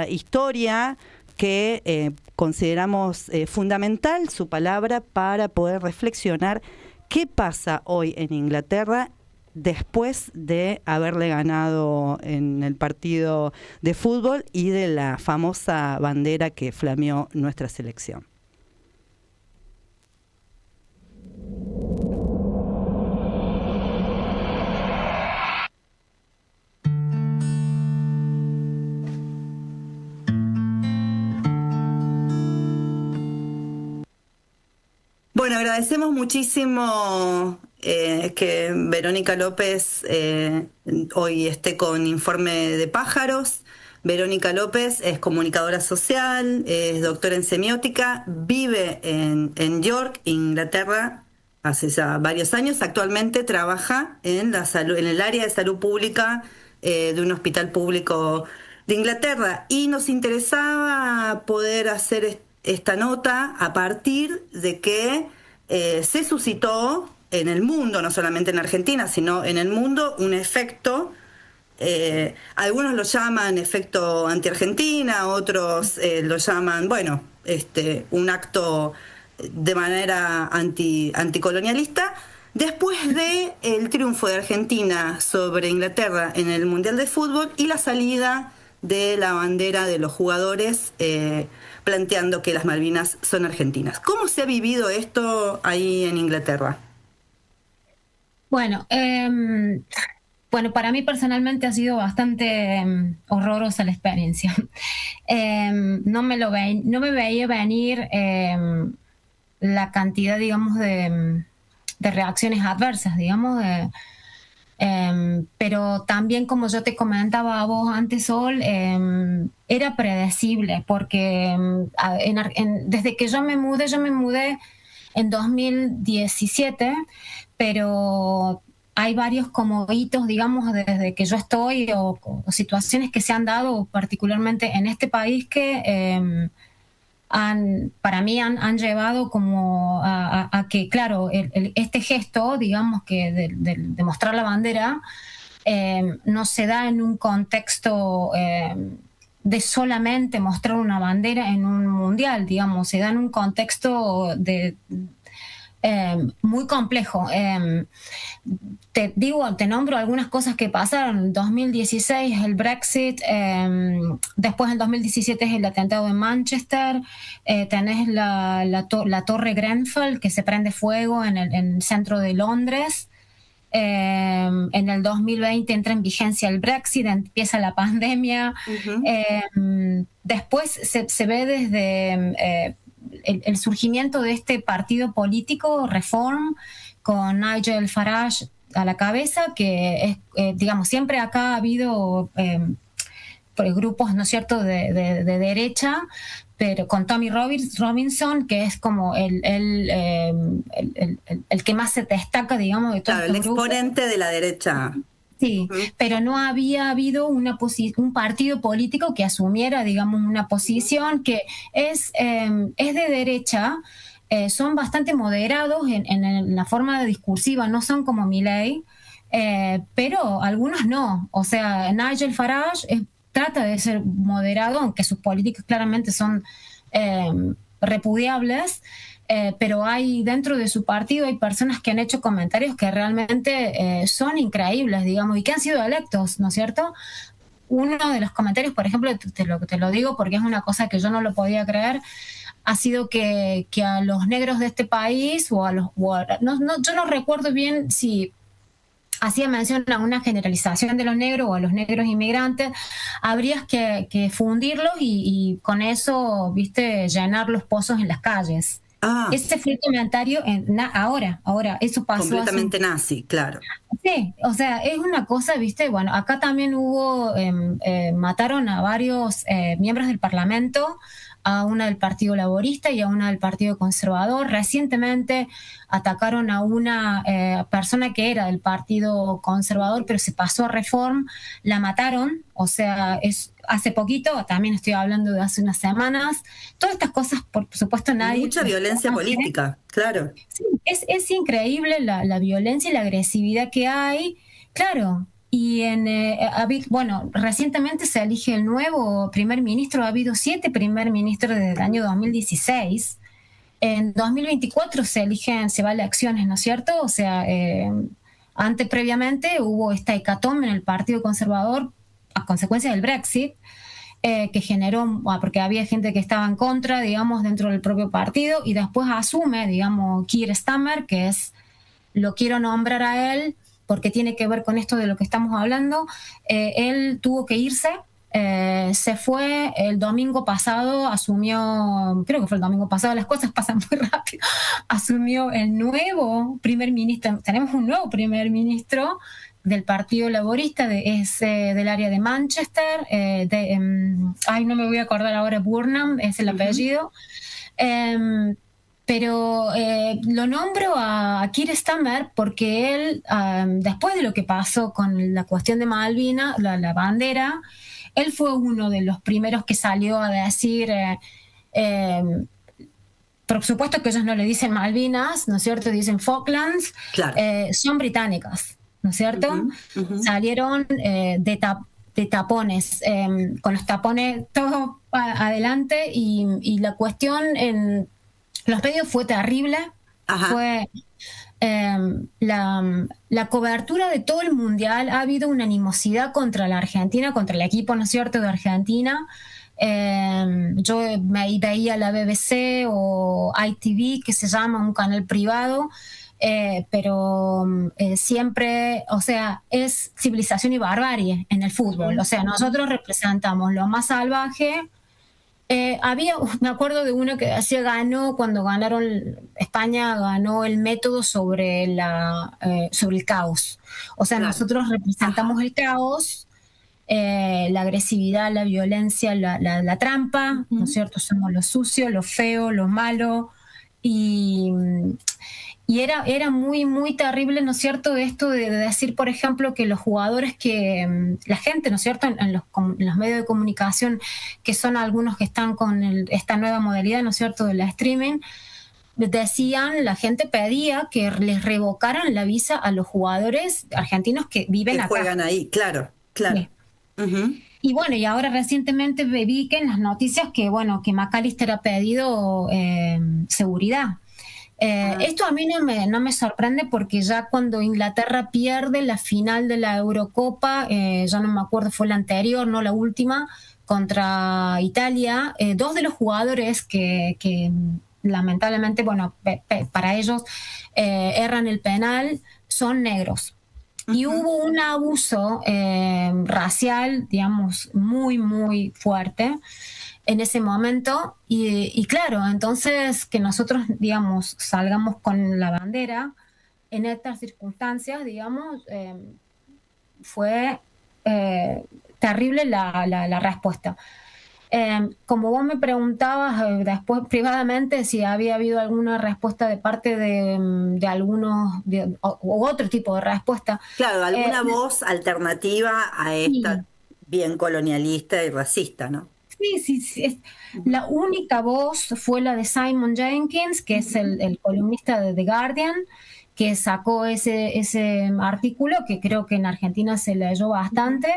historia que consideramos fundamental su palabra para poder reflexionar qué pasa hoy en Inglaterra después de haberle ganado en el partido de fútbol y de la famosa bandera que flameó nuestra selección. Bueno, agradecemos muchísimo que Verónica López hoy esté con Informe de Pájaros. Verónica López es comunicadora social, es doctora en semiótica, vive en York, Inglaterra, hace ya varios años. Actualmente trabaja en el área de salud pública de un hospital público de Inglaterra. Y nos interesaba poder hacer esta nota a partir de que se suscitó en el mundo, no solamente en Argentina, sino en el mundo, un efecto, algunos lo llaman efecto anti-Argentina, otros lo llaman, un acto de manera anticolonialista, después del triunfo de Argentina sobre Inglaterra en el Mundial de Fútbol y la salida de la bandera de los jugadores planteando que las Malvinas son argentinas. ¿Cómo se ha vivido esto ahí en Inglaterra? Bueno, para mí personalmente ha sido bastante horrorosa la experiencia. No me veía venir la cantidad, digamos, de reacciones adversas, digamos, pero también, como yo te comentaba a vos antes, Sol, era predecible, porque desde que yo me mudé en 2017, pero hay varios como hitos, digamos, desde que yo estoy, o situaciones que se han dado particularmente en este país que para mí han llevado como a que, claro, este gesto, digamos, que de mostrar la bandera, no se da en un contexto de solamente mostrar una bandera en un mundial, digamos, se da en un contexto muy complejo. Te nombro algunas cosas que pasaron. En 2016 el Brexit, después en 2017 es el atentado en Manchester, tenés la torre Grenfell que se prende fuego en el centro de Londres. En el 2020 entra en vigencia el Brexit, empieza la pandemia. Después se ve desde el surgimiento de este partido político, Reform, con Nigel Farage a la cabeza, que es, digamos, siempre acá ha habido grupos, ¿no es cierto?, de derecha, pero con Tommy Robinson, que es como el que más se destaca, digamos, de todo el exponente de la derecha. Sí, pero no había habido un partido político que asumiera, digamos, una posición que es de derecha. Son bastante moderados en la forma discursiva, no son como Milei, pero algunos no. O sea, Nigel Farage trata de ser moderado, aunque sus políticas claramente son repudiables, pero hay dentro de su partido hay personas que han hecho comentarios que realmente son increíbles, digamos, y que han sido electos, ¿no es cierto? Uno de los comentarios, por ejemplo, te lo digo porque es una cosa que yo no lo podía creer, ha sido que a los negros de este país, yo no recuerdo bien si hacía mención a una generalización de los negros o a los negros inmigrantes, habría que fundirlos y con eso, viste, llenar los pozos en las calles. Ese fue el comentario ahora, eso pasó. Completamente nazi, claro. Sí, o sea, es una cosa, viste, bueno, acá también hubo, mataron a varios miembros del Parlamento, a una del Partido Laborista y a una del Partido Conservador. Recientemente atacaron a una persona que era del Partido Conservador, pero se pasó a Reform, la mataron, o sea, hace poquito, también estoy hablando de hace unas semanas. Todas estas cosas, por supuesto, nadie... Mucha violencia política, claro. Sí, es increíble la violencia y la agresividad que hay, claro. Y bueno, recientemente se elige el nuevo primer ministro, ha habido 7 primer ministros desde el año 2016. En 2024 se va a elecciones, ¿no es cierto? O sea, previamente hubo esta hecatombe en el Partido Conservador a consecuencia del Brexit, que generó, porque había gente que estaba en contra, digamos, dentro del propio partido, y después asume, digamos, Keir Starmer, lo quiero nombrar a él, porque tiene que ver con esto de lo que estamos hablando. Él tuvo que irse, se fue el domingo pasado, creo que fue el domingo pasado, las cosas pasan muy rápido, asumió el nuevo primer ministro, tenemos un nuevo primer ministro del Partido Laborista, del área de Manchester, no me voy a acordar ahora, Burnham es el apellido, pero lo nombro a Keir Starmer porque él, después de lo que pasó con la cuestión de Malvinas, la bandera, él fue uno de los primeros que salió a decir, por supuesto que ellos no le dicen Malvinas, ¿no es cierto? Dicen Falklands, claro. Son británicas, ¿no es cierto? Salieron de tapones, con los tapones todos adelante y la cuestión en los medios fue terrible. Fue la cobertura de todo el mundial. Ha habido una animosidad contra la Argentina, contra el equipo, ¿no es cierto?, de Argentina. Yo veía la BBC o ITV, que se llama un canal privado, pero siempre, o sea, es civilización y barbarie en el fútbol. O sea, nosotros representamos lo más salvaje. Me acuerdo de uno que decía, cuando ganaron España, ganó el método sobre el caos. O sea, claro, nosotros representamos el caos, la agresividad, la violencia, la trampa, ¿no es cierto? Somos lo sucio, lo feo, lo malo. Y era muy, muy terrible, ¿no es cierto?, esto de decir, por ejemplo, que los jugadores la gente, ¿no es cierto?, en los medios de comunicación, que son algunos que están con esta nueva modalidad, ¿no es cierto?, de la streaming, decían, la gente pedía que les revocaran la visa a los jugadores argentinos que viven acá. Que juegan ahí, claro. Sí. Y bueno, y ahora recientemente vi que en las noticias que McAllister ha pedido seguridad. Esto a mí no me sorprende porque ya cuando Inglaterra pierde la final de la Eurocopa, ya no me acuerdo, fue la anterior, no la última, contra Italia, dos de los jugadores que lamentablemente, bueno, para ellos erran el penal, son negros. Y hubo un abuso racial, digamos, muy, muy fuerte en ese momento, y claro, entonces que nosotros, digamos, salgamos con la bandera en estas circunstancias, digamos, fue terrible la respuesta. Como vos me preguntabas después privadamente si había habido alguna respuesta de parte de algunos, o otro tipo de respuesta. Claro, alguna voz alternativa a esta bien colonialista y racista, ¿no? Sí. La única voz fue la de Simon Jenkins, que es el columnista de The Guardian, que sacó ese artículo, que creo que en Argentina se leyó bastante.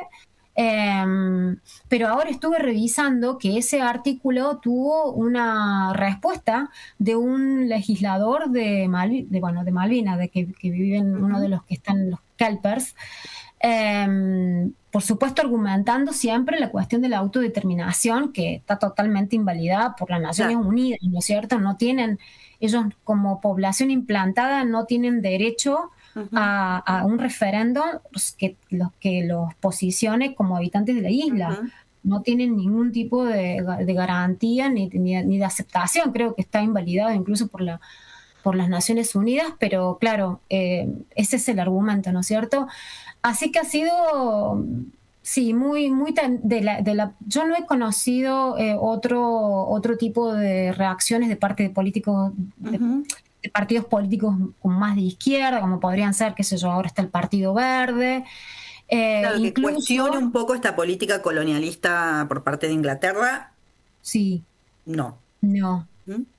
Pero ahora estuve revisando que ese artículo tuvo una respuesta de un legislador de Malvinas, que viven uno de los que están los Kelpers, por supuesto argumentando siempre la cuestión de la autodeterminación, que está totalmente invalidada por las Naciones Unidas, ¿no es cierto? No tienen, ellos como población implantada no tienen derecho a un referéndum que los posicione como habitantes de la isla. No tienen ningún tipo de garantía ni de aceptación. Creo que está invalidado incluso por las Naciones Unidas, pero claro, ese es el argumento, ¿no es cierto? Así que ha sido, sí, muy yo no he conocido otro tipo de reacciones de parte de políticos, de partidos políticos con más de izquierda, como podrían ser, qué sé yo, ahora está el Partido Verde. Claro, que cuestione un poco esta política colonialista por parte de Inglaterra. Sí. No,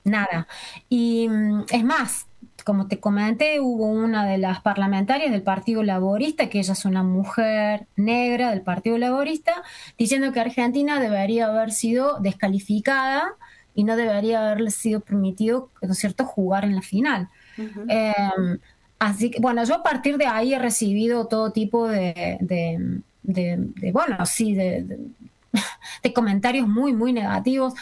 nada. Y es más, como te comenté, hubo una de las parlamentarias del Partido Laborista, que ella es una mujer negra del Partido Laborista, diciendo que Argentina debería haber sido descalificada y no debería haberle sido permitido, ¿no es cierto?, jugar en la final. Así que, bueno, yo a partir de ahí he recibido todo tipo de comentarios muy, muy negativos.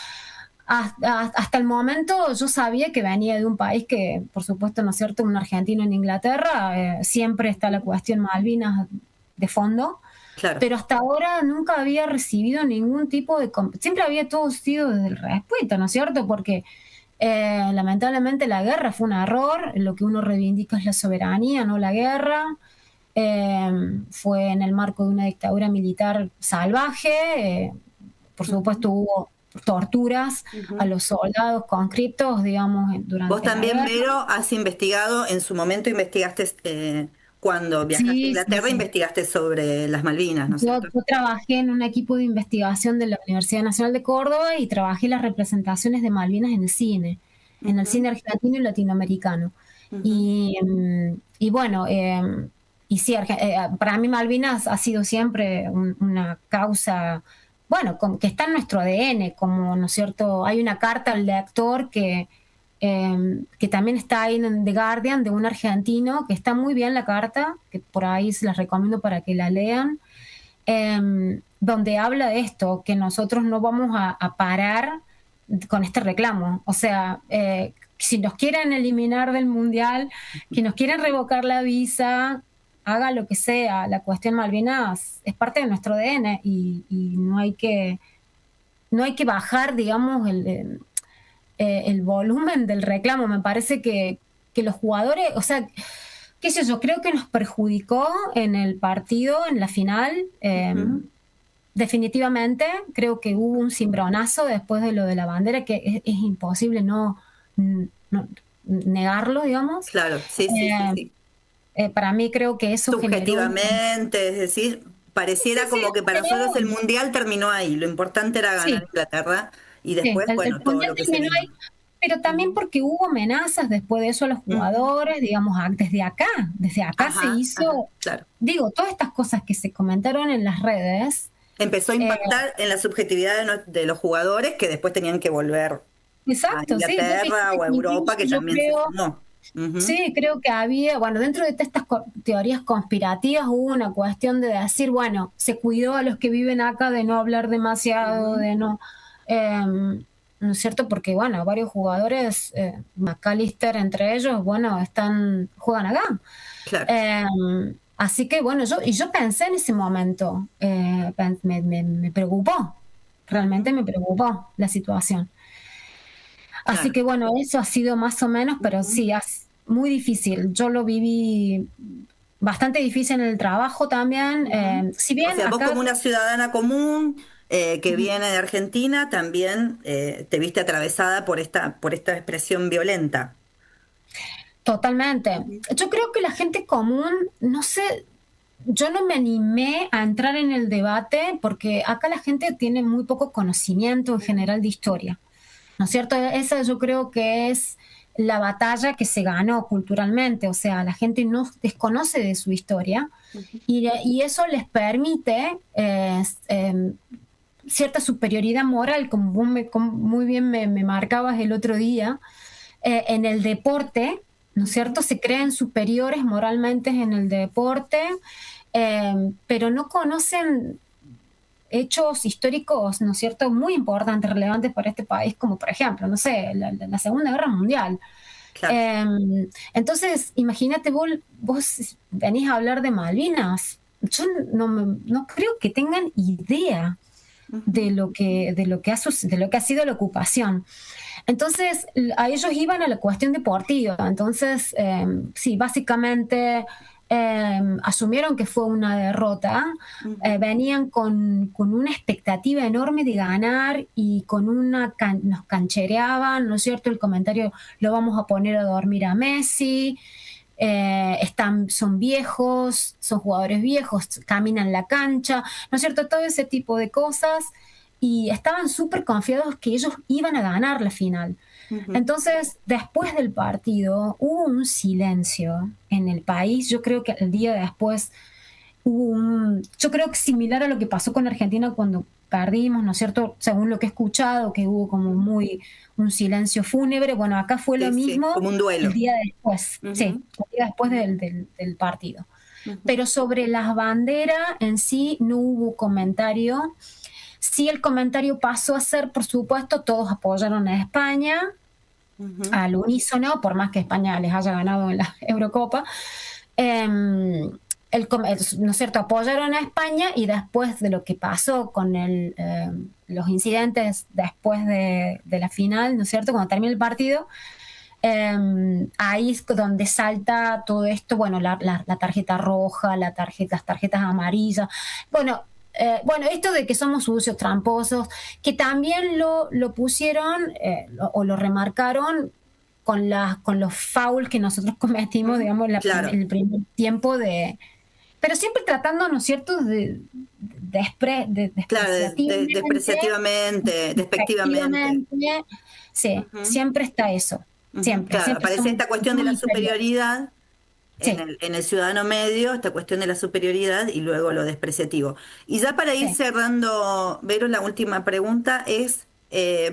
Hasta el momento yo sabía que venía de un país que, por supuesto, ¿no es cierto?, un argentino en Inglaterra, siempre está la cuestión Malvinas de fondo. Claro. Pero hasta ahora nunca había recibido ningún tipo de... Siempre había todo sido desde el respeto, ¿no es cierto? Porque lamentablemente la guerra fue un error, lo que uno reivindica es la soberanía, no la guerra. Fue en el marco de una dictadura militar salvaje, por supuesto hubo torturas a los soldados conscriptos, digamos, durante Vos también, Vero, has investigado, en su momento investigaste... Cuando viajaste a Inglaterra, investigaste sobre las Malvinas, ¿no es cierto? Yo trabajé en un equipo de investigación de la Universidad Nacional de Córdoba y trabajé las representaciones de Malvinas en el cine, en el cine argentino y latinoamericano. Y bueno, y sí, para mí Malvinas ha sido siempre una causa, bueno, que está en nuestro ADN, como, ¿no es cierto? Hay una carta al lector que también está ahí en The Guardian, de un argentino, que está muy bien la carta, que por ahí se las recomiendo para que la lean, donde habla de esto, que nosotros no vamos a parar con este reclamo. O sea, si nos quieren eliminar del Mundial, que nos quieren revocar la visa, haga lo que sea, la cuestión Malvinas es parte de nuestro ADN y no hay que bajar, digamos, el volumen del reclamo. Me parece que los jugadores, o sea, qué sé yo, creo que nos perjudicó en el partido, en la final. Definitivamente, creo que hubo un cimbronazo después de lo de la bandera, que es imposible no negarlo, digamos. Claro, sí. Para mí creo que eso subjetivamente, es decir, pareciera como que para nosotros el Mundial terminó ahí. Lo importante era ganar Inglaterra. Y después, bueno, todo lo que se vino. Pero también porque hubo amenazas después de eso a los jugadores, digamos, desde acá se hizo, claro. Digo, todas estas cosas que se comentaron en las redes. Empezó a impactar en la subjetividad de los jugadores, que después tenían que volver Exacto, Inglaterra o a Europa, que también se sumó. Sí, creo que había, bueno, dentro de estas teorías conspirativas hubo una cuestión de decir, bueno, se cuidó a los que viven acá de no hablar demasiado, de no... ¿no es cierto? Porque, bueno, varios jugadores, McAllister entre ellos, bueno, juegan acá. Claro. Así que, bueno, yo pensé en ese momento, me preocupó, realmente me preocupó la situación. Así que, bueno, eso ha sido más o menos, pero sí, es muy difícil. Yo lo viví bastante difícil en el trabajo también. Si bien o sea, vos acá, como una ciudadana común que viene de Argentina, también te viste atravesada por esta expresión violenta. Totalmente. Yo creo que la gente común, no sé, yo no me animé a entrar en el debate porque acá la gente tiene muy poco conocimiento en general de historia, ¿no es cierto? Esa yo creo que es la batalla que se ganó culturalmente, o sea, la gente no desconoce de su historia y eso les permite cierta superioridad moral, como vos muy bien me marcabas el otro día, en el deporte, ¿no es cierto? Se creen superiores moralmente en el deporte, pero no conocen hechos históricos, ¿no es cierto?, muy importantes, relevantes para este país, como por ejemplo, no sé, la Segunda Guerra Mundial. Claro. Entonces, imagínate, vos venís a hablar de Malvinas. Yo no creo que tengan idea de lo que ha sido la ocupación. Entonces, a ellos iban a la cuestión deportiva. Entonces, sí, básicamente asumieron que fue una derrota. Venían con una expectativa enorme de ganar y nos canchereaban, ¿no es cierto? El comentario, lo vamos a poner a dormir a Messi. Son viejos, son jugadores viejos, caminan la cancha, ¿no es cierto? Todo ese tipo de cosas. Y estaban súper confiados que ellos iban a ganar la final. Entonces, después del partido, hubo un silencio en el país. Yo creo que el día después yo creo que similar a lo que pasó con Argentina cuando perdimos, ¿no es cierto? Según lo que he escuchado, que hubo como un silencio fúnebre. Bueno, acá fue lo mismo. Sí, como un duelo. El día después, sí, el día después del partido. Pero sobre las banderas en sí no hubo comentario. Sí, el comentario pasó a ser, por supuesto, todos apoyaron a España al unísono, por más que España les haya ganado en la Eurocopa. ¿No es cierto? Apoyaron a España y después de lo que pasó con los incidentes después de la final, ¿no es cierto? Cuando termina el partido, ahí es donde salta todo esto, bueno, la tarjeta roja, las tarjetas amarillas, bueno, esto de que somos sucios, tramposos, que también lo pusieron o lo remarcaron con los fouls que nosotros cometimos, digamos, el primer tiempo pero siempre tratando, ¿no es cierto?, despreciativamente, despectivamente. Sí, siempre está eso. Siempre. Claro, aparece esta cuestión de la superioridad. Sí. En el ciudadano medio, esta cuestión de la superioridad y luego lo despreciativo. Y ya para ir cerrando, Vero, la última pregunta es,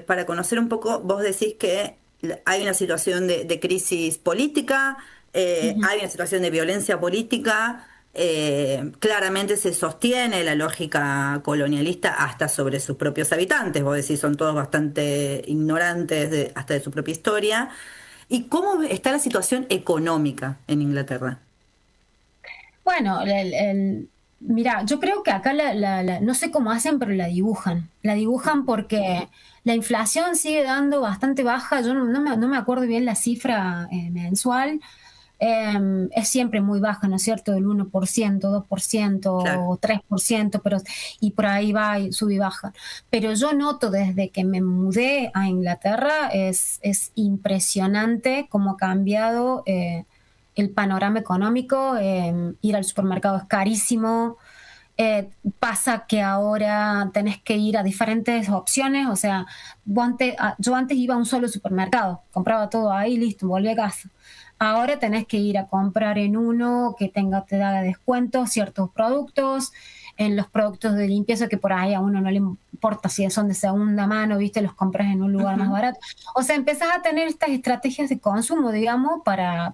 para conocer un poco, vos decís que hay una situación de crisis política, hay una situación de violencia política, claramente se sostiene la lógica colonialista hasta sobre sus propios habitantes, vos decís, son todos bastante ignorantes hasta de su propia historia. ¿Y cómo está la situación económica en Inglaterra? Bueno, mira, yo creo que acá no sé cómo hacen, pero la dibujan. La dibujan porque la inflación sigue dando bastante baja. Yo no me acuerdo bien la cifra mensual. Es siempre muy baja, ¿no es cierto? Del 1%, 2%, claro, o 3%, y por ahí va y sube y baja. Pero yo noto desde que me mudé a Inglaterra, es impresionante cómo ha cambiado el panorama económico. Ir al supermercado es carísimo. Pasa que ahora tenés que ir a diferentes opciones, o sea, yo antes iba a un solo supermercado, compraba todo ahí, listo, volví a casa. Ahora tenés que ir a comprar en uno que te da descuento ciertos productos. en los productos de limpieza que por ahí a uno no le importa si son de segunda mano, ¿viste? Los compras en un lugar más barato. O sea, empezás a tener estas estrategias de consumo, digamos, para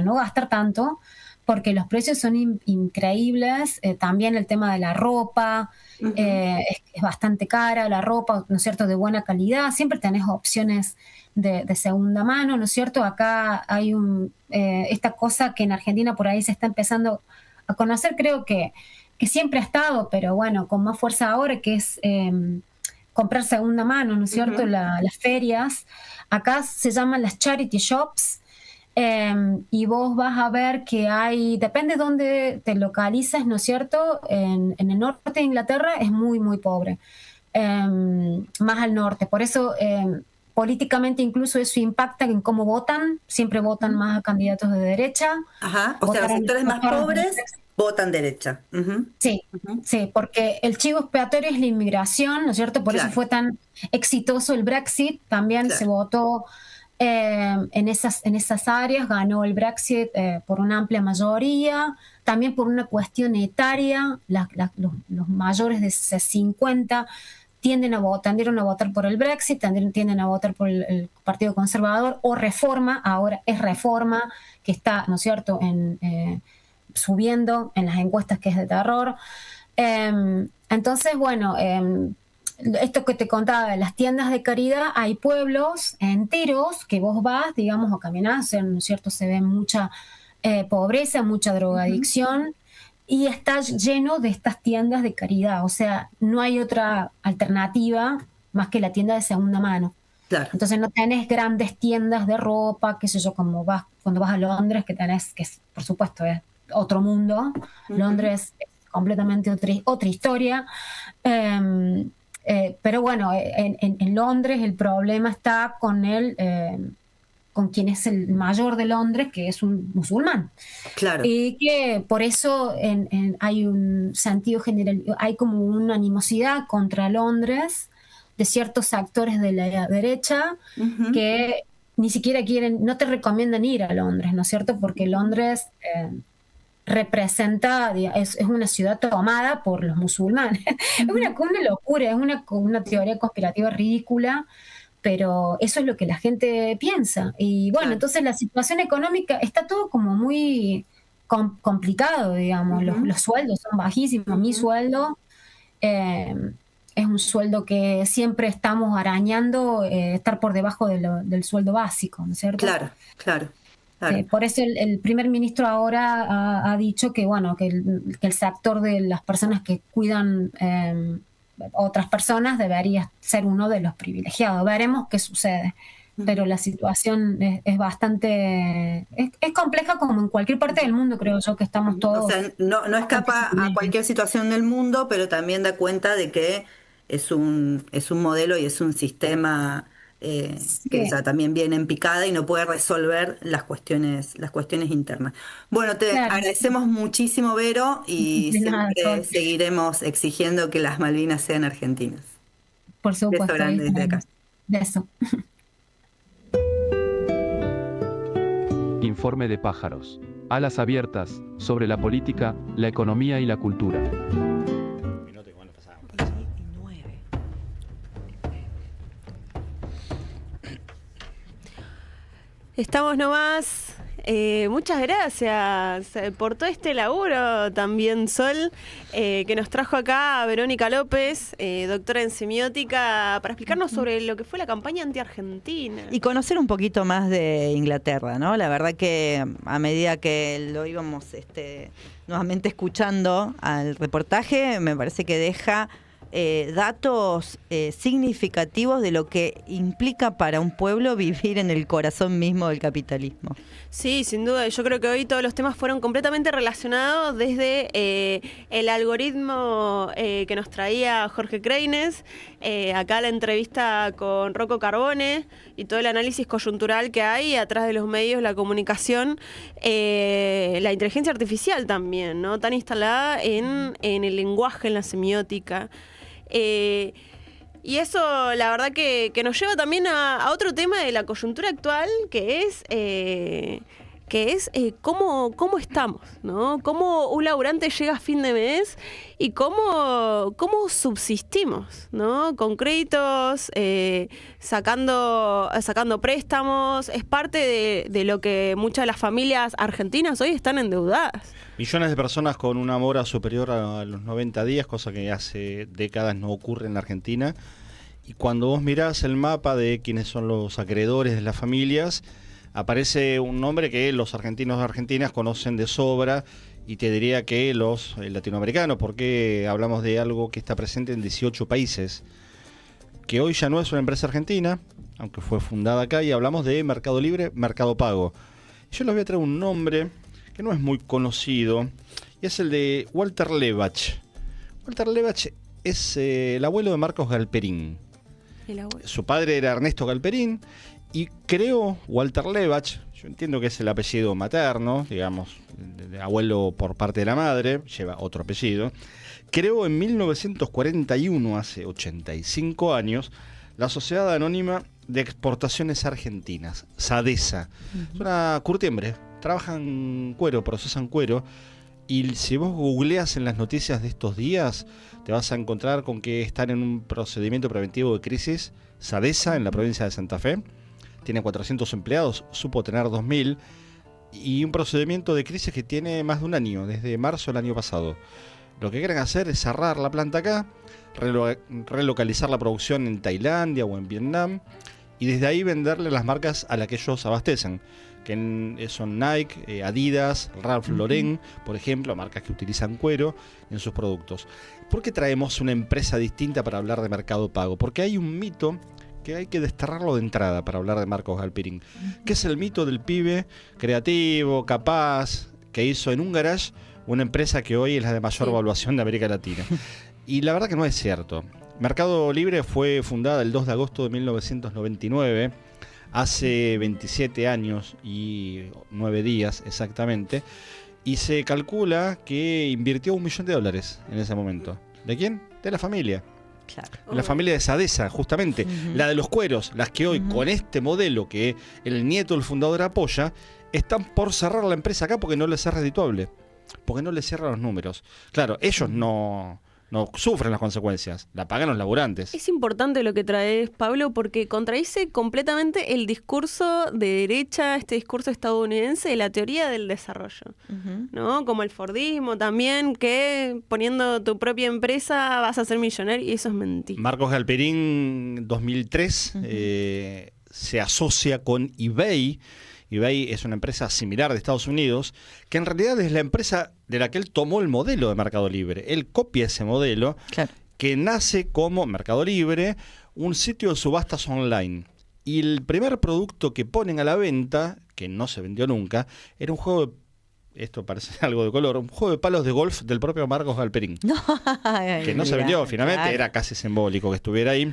no gastar tanto, porque los precios son increíbles. También el tema de la ropa, es bastante cara la ropa, ¿no es cierto?, de buena calidad. Siempre tenés opciones de segunda mano, ¿no es cierto? Acá hay esta cosa que en Argentina por ahí se está empezando a conocer, creo que siempre ha estado, pero bueno, con más fuerza ahora, que es comprar segunda mano, ¿no es cierto? Las ferias. Acá se llaman las charity shops, y vos vas a ver que hay, depende de dónde te localices, ¿no es cierto? En el norte de Inglaterra es muy, muy pobre, más al norte. Por eso, políticamente incluso eso impacta en cómo votan. Siempre votan más a candidatos de derecha. O sea, los sectores más pobres votan derecha. Sí, sí, porque el chivo expiatorio es la inmigración, ¿no es cierto? Por eso fue tan exitoso el Brexit. También se votó en esas áreas, ganó el Brexit por una amplia mayoría, también por una cuestión etaria. Los mayores de 50 tendieron a votar por el Brexit, tienden a votar por el Partido Conservador o Reforma. Ahora es Reforma que está, ¿no es cierto?, subiendo en las encuestas, que es de terror. Entonces, bueno, esto que te contaba de las tiendas de caridad, hay pueblos enteros que vos vas, digamos, a caminar, ¿no es cierto? Se ve mucha pobreza, mucha drogadicción, y está lleno de estas tiendas de caridad. O sea, no hay otra alternativa más que la tienda de segunda mano. Claro. Entonces no tenés grandes tiendas de ropa, qué sé yo, como cuando vas a Londres, que es, por supuesto, es otro mundo. Londres es completamente otra historia. Pero bueno, en Londres el problema está con quien es el mayor de Londres, que es un musulmán. Claro. Y que por eso hay un sentido general, hay como una animosidad contra Londres de ciertos actores de la derecha que ni siquiera no te recomiendan ir a Londres, ¿no es cierto? Porque Londres representa, es una ciudad tomada por los musulmanes. Es una locura, es una teoría conspirativa ridícula, pero eso es lo que la gente piensa. Y bueno, entonces la situación económica está todo como muy complicado, digamos. Los sueldos son bajísimos. Mi sueldo es un sueldo que siempre estamos arañando, estar por debajo del sueldo básico, ¿no es cierto? Claro, claro. Por eso el primer ministro ahora ha dicho que, bueno, que el sector de las personas que cuidan otras personas debería ser uno de los privilegiados. Veremos qué sucede. Pero la situación es bastante... Es compleja como en cualquier parte del mundo, creo yo, que estamos todos... O sea, no escapa a cualquier situación del mundo, pero también da cuenta de que es un modelo y es un sistema... que ya también viene en picada y no puede resolver las cuestiones internas. Bueno, te agradecemos muchísimo, Vero, y siempre seguiremos exigiendo que las Malvinas sean argentinas. Por supuesto. Beso grande desde acá. Beso. Informe de pájaros. Alas abiertas, sobre la política, la economía y la cultura. Estamos nomás. Muchas gracias por todo este laburo también, Sol, que nos trajo acá a Verónica López, doctora en semiótica, para explicarnos sobre lo que fue la campaña anti-argentina. Y conocer un poquito más de Inglaterra, ¿no? La verdad que a medida que lo íbamos nuevamente escuchando al reportaje, me parece que deja datos significativos de lo que implica para un pueblo vivir en el corazón mismo del capitalismo. Sí, sin duda. Yo creo que hoy todos los temas fueron completamente relacionados, desde el algoritmo que nos traía Jorge Kreines, acá la entrevista con Rocco Carbone y todo el análisis coyuntural que hay atrás de los medios, la comunicación, la inteligencia artificial también, ¿no? Tan instalada en el lenguaje, en la semiótica. Y eso, la verdad, que nos lleva también a otro tema de la coyuntura actual, que es que es cómo estamos, ¿no? Cómo un laburante llega a fin de mes y cómo subsistimos, ¿no? Con créditos, sacando préstamos. Es parte de lo que muchas de las familias argentinas hoy están endeudadas. Millones de personas con una mora superior a los 90 días, cosa que hace décadas no ocurre en la Argentina. Y cuando vos mirás el mapa de quiénes son los acreedores de las familias, aparece un nombre que los argentinos y argentinas conocen de sobra, y te diría que los latinoamericanos, porque hablamos de algo que está presente en 18 países, que hoy ya no es una empresa argentina, aunque fue fundada acá, y hablamos de Mercado Libre, Mercado Pago. Yo les voy a traer un nombre que no es muy conocido, y es el de Walter Levach. Walter Levach es el abuelo de Marcos Galperín. Su padre era Ernesto Galperín, y creó Walter Levach, yo entiendo que es el apellido materno, digamos, de abuelo por parte de la madre, lleva otro apellido. Creó en 1941, hace 85 años, la Sociedad Anónima de Exportaciones Argentinas, SADESA. Es una curtiembre, trabajan cuero, procesan cuero, y si vos googleas en las noticias de estos días, te vas a encontrar con que están en un procedimiento preventivo de crisis, SADESA, en la provincia de Santa Fe. Tiene 400 empleados, supo tener 2.000, y un procedimiento de crisis que tiene más de un año, desde marzo del año pasado. Lo que quieren hacer es cerrar la planta acá, relocalizar la producción en Tailandia o en Vietnam, y desde ahí venderle las marcas a las que ellos abastecen, que son Nike, Adidas, Ralph Lauren, por ejemplo, marcas que utilizan cuero en sus productos. ¿Por qué traemos una empresa distinta para hablar de Mercado Pago? Porque hay un mito que hay que desterrarlo de entrada para hablar de Marcos Galperín, que es el mito del pibe creativo, capaz, que hizo en un garage una empresa que hoy es la de mayor valuación de América Latina. Y la verdad que no es cierto. Mercado Libre fue fundada el 2 de agosto de 1999, hace 27 años y 9 días exactamente, y se calcula que invirtió $1 millón en ese momento. ¿De quién? De la familia. Claro. La familia de SADESA, justamente, la de los cueros, las que hoy con este modelo que el nieto del fundador apoya, están por cerrar la empresa acá porque no les es redituable, porque no les cierran los números. Claro, ellos no sufren las consecuencias, la pagan los laburantes. Es importante lo que traes, Pablo, porque contradice completamente el discurso de derecha, este discurso estadounidense de la teoría del desarrollo, ¿no? Como el Fordismo también, que poniendo tu propia empresa vas a ser millonario, y eso es mentira. Marcos Galperín, 2003, se asocia con eBay. eBay es una empresa similar de Estados Unidos, que en realidad es la empresa de la que él tomó el modelo de Mercado Libre. Él copia ese modelo, claro, que nace como Mercado Libre, un sitio de subastas online. Y el primer producto que ponen a la venta, que no se vendió nunca, era un juego de, esto parece algo de color, un juego de palos de golf del propio Marcos Galperín. Que no se vendió finalmente, claro, era casi simbólico que estuviera ahí.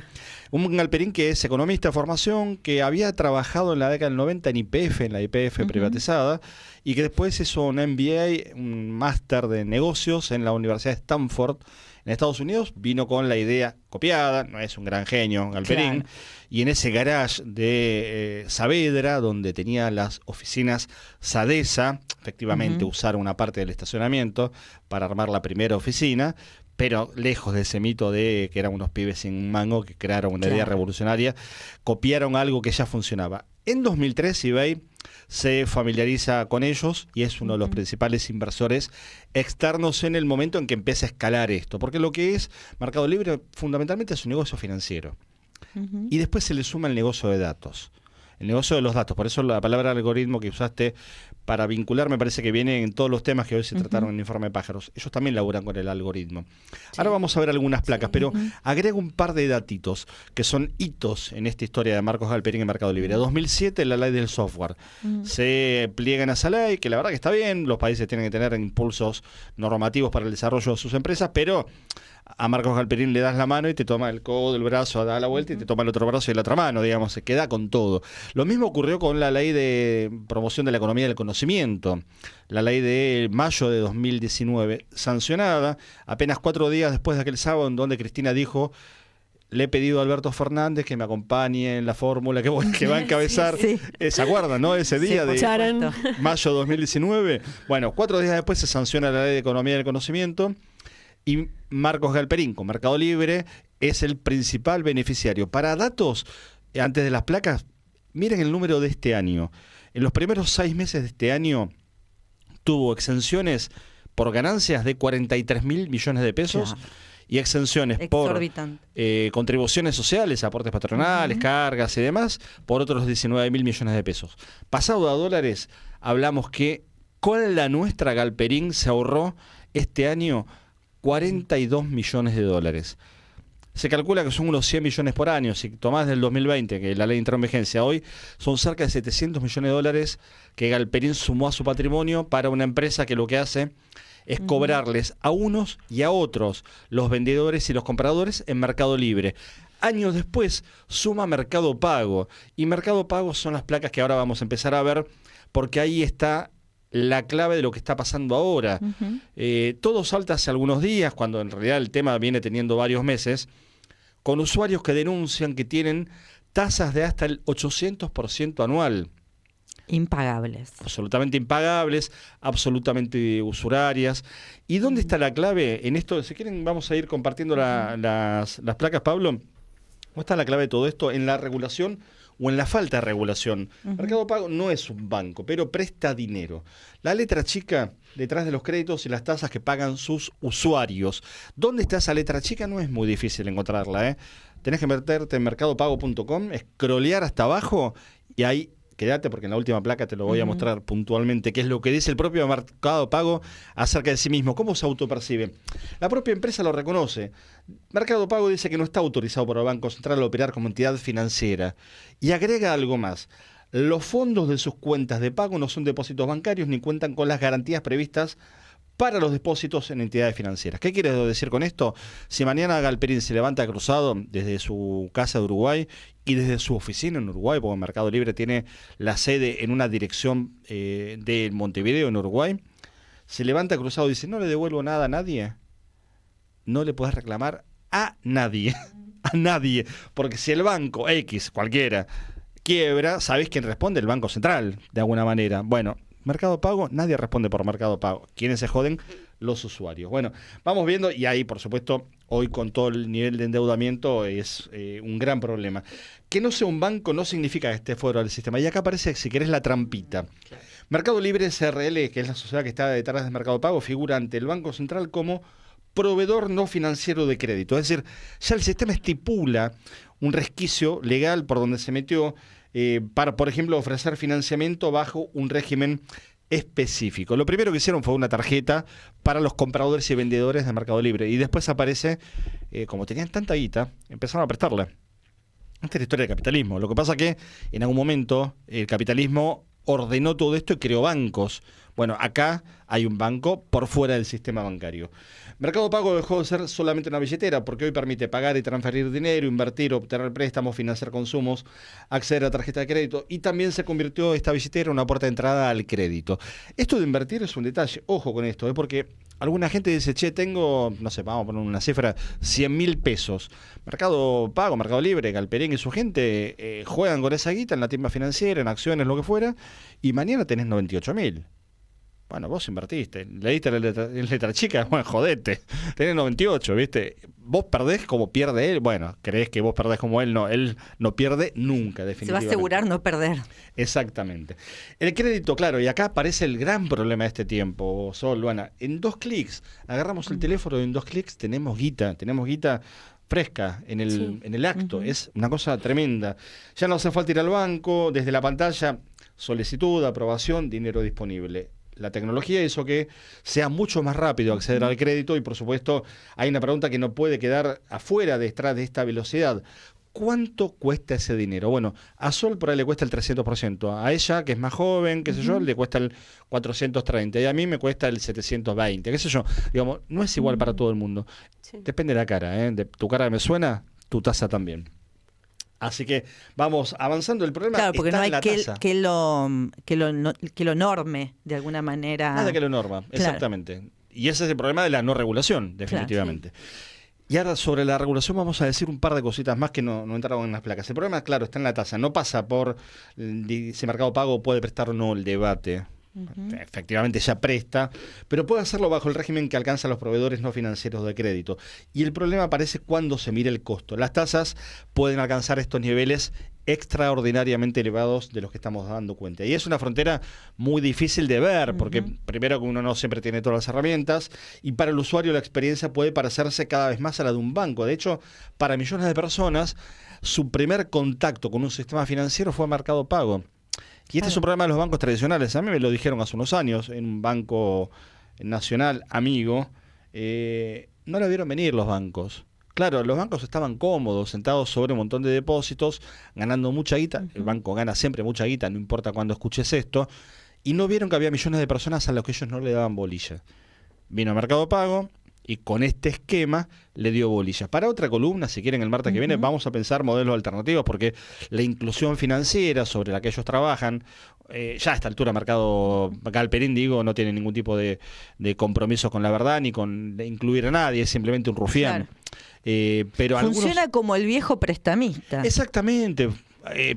Un Galperín que es economista de formación, que había trabajado en la década del 90 en YPF, en la YPF privatizada, y que después hizo un MBA, un máster de negocios en la Universidad de Stanford, en Estados Unidos. Vino con la idea copiada, no es un gran genio Galperín, claro, y en ese garage de Saavedra, donde tenía las oficinas SADESA, efectivamente usaron una parte del estacionamiento para armar la primera oficina, pero lejos de ese mito de que eran unos pibes sin mango que crearon una idea revolucionaria, copiaron algo que ya funcionaba. En 2003 eBay se familiariza con ellos y es uno de los principales inversores externos en el momento en que empieza a escalar esto, porque lo que es Mercado Libre fundamentalmente es un negocio financiero. Y después se le suma el negocio de datos. El negocio de los datos, por eso la palabra algoritmo que usaste para vincular me parece que viene en todos los temas que hoy se trataron en Informe Pájaros. Ellos también laburan con el algoritmo. Ahora vamos a ver algunas placas, pero agrego un par de datitos que son hitos en esta historia de Marcos Galperín en Mercado Libre. 2007, la ley del software. Se pliegan a esa ley, que la verdad que está bien, los países tienen que tener impulsos normativos para el desarrollo de sus empresas, pero a Marcos Galperín le das la mano y te toma el codo del brazo, da la vuelta y te toma el otro brazo y la otra mano, digamos, se queda con todo. Lo mismo ocurrió con la ley de promoción de la economía del conocimiento, la ley de mayo de 2019, sancionada apenas 4 días después de aquel sábado en donde Cristina dijo: le he pedido a Alberto Fernández que me acompañe en la fórmula que va a encabezar. Sí. ¿Se acuerdan, no? Ese día de mayo de 2019. Bueno, 4 días después se sanciona la Ley de Economía del Conocimiento y Marcos Galperín, con Mercado Libre, es el principal beneficiario. Para datos, antes de las placas, miren el número de este año. En los primeros 6 meses de este año tuvo exenciones por ganancias de 43.000 millones de pesos. Claro. Y exenciones por contribuciones sociales, aportes patronales, cargas y demás, por otros 19.000 millones de pesos. Pasado a dólares, hablamos que con la nuestra Galperín se ahorró este año 42 millones de dólares. Se calcula que son unos 100 millones por año. Si tomás del 2020, que la ley entró en vigencia hoy, son cerca de 700 millones de dólares que Galperín sumó a su patrimonio para una empresa que lo que hace es cobrarles a unos y a otros, los vendedores y los compradores, en Mercado Libre. Años después suma Mercado Pago. Y Mercado Pago son las placas que ahora vamos a empezar a ver, porque ahí está la clave de lo que está pasando ahora. Todo salta hace algunos días, cuando en realidad el tema viene teniendo varios meses, con usuarios que denuncian que tienen tasas de hasta el 800% anual. Impagables. Absolutamente impagables, absolutamente usurarias. ¿Y dónde está la clave en esto? Si quieren, vamos a ir compartiendo las placas, Pablo. ¿Dónde está la clave de todo esto? En la regulación o en la falta de regulación. Mercado Pago no es un banco, pero presta dinero. La letra chica detrás de los créditos y las tasas que pagan sus usuarios. ¿Dónde está esa letra chica? No es muy difícil encontrarla, ¿eh? Tenés que meterte en mercadopago.com, scrollear hasta abajo y ahí quédate, porque en la última placa te lo voy a mostrar puntualmente qué es lo que dice el propio Mercado Pago acerca de sí mismo, cómo se autopercibe. La propia empresa lo reconoce. Mercado Pago dice que no está autorizado por el Banco Central a operar como entidad financiera. Y agrega algo más. Los fondos de sus cuentas de pago no son depósitos bancarios ni cuentan con las garantías previstas para los depósitos en entidades financieras. ¿Qué quiere decir con esto? Si mañana Galperín se levanta cruzado desde su casa de Uruguay y desde su oficina en Uruguay, porque Mercado Libre tiene la sede en una dirección de Montevideo, en Uruguay, se levanta cruzado y dice, no le devuelvo nada a nadie, no le podés reclamar a nadie, a nadie, porque si el banco X, cualquiera, quiebra, ¿sabés quién responde? El Banco Central, de alguna manera. Bueno, Mercado Pago, nadie responde por Mercado Pago. ¿Quiénes se joden? Los usuarios. Bueno, vamos viendo, y ahí, por supuesto, hoy con todo el nivel de endeudamiento es un gran problema. Que no sea un banco no significa que esté fuera del sistema. Y acá aparece, si querés, la trampita. Mercado Libre SRL, que es la sociedad que está detrás de Mercado Pago, figura ante el Banco Central como proveedor no financiero de crédito. Es decir, ya el sistema estipula un resquicio legal por donde se metió para, por ejemplo, ofrecer financiamiento bajo un régimen específico. Lo primero que hicieron fue una tarjeta para los compradores y vendedores de Mercado Libre. Y después aparece, como tenían tanta guita, empezaron a prestarla. Esta es la historia del capitalismo. Lo que pasa que en algún momento el capitalismo ordenó todo esto y creó bancos. Bueno, acá hay un banco por fuera del sistema bancario. Mercado Pago dejó de ser solamente una billetera porque hoy permite pagar y transferir dinero, invertir, obtener préstamos, financiar consumos, acceder a tarjeta de crédito y también se convirtió esta billetera en una puerta de entrada al crédito. Esto de invertir es un detalle, ojo con esto, porque alguna gente dice, che, tengo, no sé, vamos a poner una cifra, 100.000 pesos. Mercado Pago, Mercado Libre, Galperín y su gente juegan con esa guita en la timba financiera, en acciones, lo que fuera, y mañana tenés 98.000. Bueno, vos invertiste, le diste la letra chica, bueno, jodete, tenés 98, ¿viste? Vos perdés como pierde él, bueno, creés que vos perdés como él no pierde nunca, definitivamente. Se va a asegurar no perder. Exactamente. El crédito, claro, y acá aparece el gran problema de este tiempo, Sol, Luana. En 2 clics, agarramos el teléfono y en 2 clics tenemos guita fresca en el acto, es una cosa tremenda. Ya no hace falta ir al banco, desde la pantalla, solicitud, aprobación, dinero disponible. La tecnología hizo que sea mucho más rápido acceder al crédito y, por supuesto, hay una pregunta que no puede quedar afuera de esta velocidad. ¿Cuánto cuesta ese dinero? Bueno, a Sol por ahí le cuesta el 300%. A ella, que es más joven, qué sé yo, le cuesta el 430. Y a mí me cuesta el 720, qué sé yo. Digamos, no es igual para todo el mundo. Sí. Depende de la cara, ¿eh? De tu cara me suena, tu tasa también. Así que vamos avanzando. El problema claro, porque está no hay en la tasa. que lo norme de alguna manera. Nada que lo norma, exactamente. Y ese es el problema de la no regulación, definitivamente. Claro, sí. Y ahora sobre la regulación vamos a decir un par de cositas más que no entraron en las placas. El problema, claro, está en la tasa. No pasa por si Mercado Pago puede prestar o no el debate. Efectivamente ya presta, pero puede hacerlo bajo el régimen que alcanzan los proveedores no financieros de crédito. Y el problema aparece cuando se mira el costo. Las tasas pueden alcanzar estos niveles extraordinariamente elevados de los que estamos dando cuenta. Y es una frontera muy difícil de ver, porque primero que uno no siempre tiene todas las herramientas, y para el usuario la experiencia puede parecerse cada vez más a la de un banco. De hecho, para millones de personas, su primer contacto con un sistema financiero fue Mercado Pago. Y este es un problema de los bancos tradicionales. A mí me lo dijeron hace unos años en un banco nacional amigo. No lo vieron venir los bancos. Claro, los bancos estaban cómodos, sentados sobre un montón de depósitos, ganando mucha guita. El banco gana siempre mucha guita, no importa cuándo escuches esto. Y no vieron que había millones de personas a las que ellos no le daban bolilla. Vino a Mercado Pago y con este esquema le dio bolilla. Para otra columna, si quieren, el martes que viene, vamos a pensar modelos alternativos, porque la inclusión financiera sobre la que ellos trabajan, ya a esta altura Mercado Galperín, digo, no tiene ningún tipo de compromiso con la verdad, ni con incluir a nadie, es simplemente un rufián. Claro. Pero funciona como el viejo prestamista. Exactamente.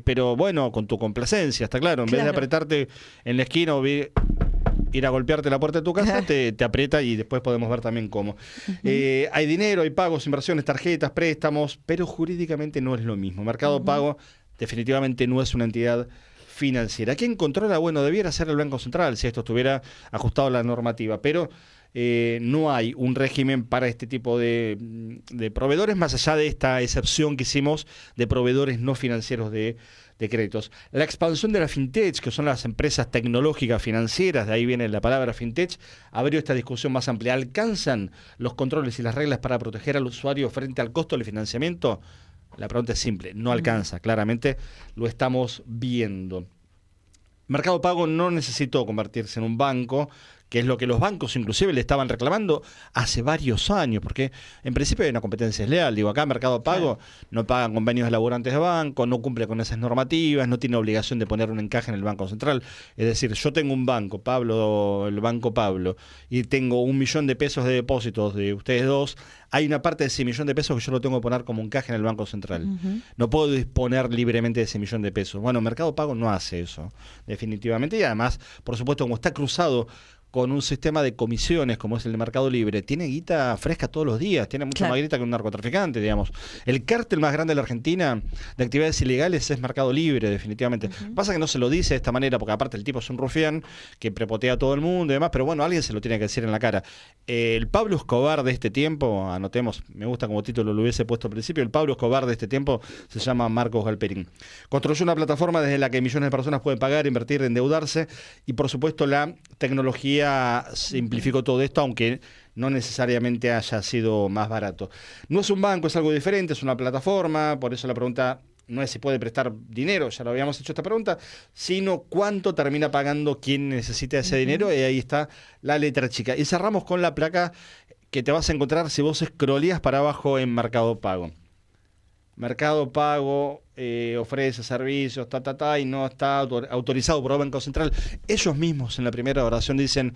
Pero bueno, con tu complacencia, está claro. En vez de apretarte en la esquina o ir a golpearte la puerta de tu casa, te aprieta, y después podemos ver también cómo. Hay dinero, hay pagos, inversiones, tarjetas, préstamos, pero jurídicamente no es lo mismo. Mercado Pago definitivamente no es una entidad financiera. ¿Quién controla? Bueno, debiera ser el Banco Central si esto estuviera ajustado a la normativa, pero no hay un régimen para este tipo de proveedores, más allá de esta excepción que hicimos de proveedores no financieros de créditos. La expansión de la fintech, que son las empresas tecnológicas financieras, de ahí viene la palabra fintech, abrió esta discusión más amplia. ¿Alcanzan los controles y las reglas para proteger al usuario frente al costo del financiamiento? La pregunta es simple, no alcanza, claramente lo estamos viendo. Mercado Pago no necesitó convertirse en un banco, que es lo que los bancos inclusive le estaban reclamando hace varios años, porque en principio hay una competencia desleal. Digo, acá Mercado Pago no pagan convenios de laburantes de banco, no cumple con esas normativas, no tiene obligación de poner un encaje en el Banco Central. Es decir, yo tengo un banco, el Banco Pablo, y tengo 1 millón de pesos de depósitos de ustedes dos. Hay una parte de ese 1 millón de pesos que yo lo tengo que poner como encaje en el Banco Central. No puedo disponer libremente de ese 1 millón de pesos. Bueno, Mercado Pago no hace eso, definitivamente. Y además, por supuesto, como está cruzado con un sistema de comisiones como es el de Mercado Libre, tiene guita fresca todos los días, tiene mucha más guita que un narcotraficante, digamos. El cártel más grande de la Argentina de actividades ilegales es Mercado Libre, definitivamente. Pasa que no se lo dice de esta manera, porque aparte el tipo es un rufián que prepotea a todo el mundo y demás, pero bueno, alguien se lo tiene que decir en la cara. El Pablo Escobar de este tiempo, anotemos, me gusta como título, lo hubiese puesto al principio, el Pablo Escobar de este tiempo se llama Marcos Galperín. Construyó una plataforma desde la que millones de personas pueden pagar, invertir, endeudarse, y por supuesto la tecnología simplificó todo esto, aunque no necesariamente haya sido más barato. No es un banco, es algo diferente, es una plataforma, por eso la pregunta no es si puede prestar dinero, ya lo habíamos hecho esta pregunta, sino cuánto termina pagando quien necesita ese dinero, y ahí está la letra chica. Y cerramos con la placa que te vas a encontrar si vos scrolleas para abajo en Mercado Pago. Mercado Pago ofrece servicios, y no está autorizado por el Banco Central. Ellos mismos en la primera oración dicen,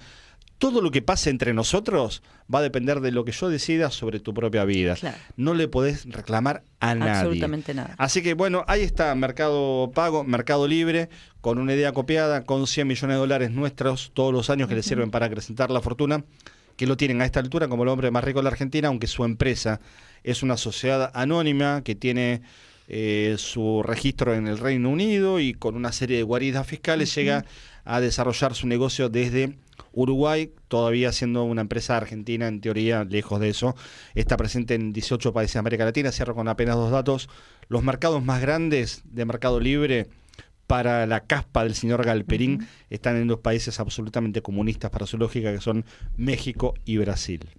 todo lo que pase entre nosotros va a depender de lo que yo decida sobre tu propia vida. Claro. No le podés reclamar a nadie. Absolutamente nada. Así que bueno, ahí está Mercado Pago, Mercado Libre, con una idea copiada, con 100 millones de dólares nuestros todos los años que les sirven para acrecentar la fortuna, que lo tienen a esta altura como el hombre más rico de la Argentina, aunque su empresa es una sociedad anónima que tiene su registro en el Reino Unido y con una serie de guaridas fiscales llega a desarrollar su negocio desde Uruguay, todavía siendo una empresa argentina, en teoría, lejos de eso. Está presente en 18 países de América Latina. Cierro con apenas 2 datos. Los mercados más grandes de Mercado Libre para la caspa del señor Galperín están en 2 países absolutamente comunistas para su lógica, que son México y Brasil.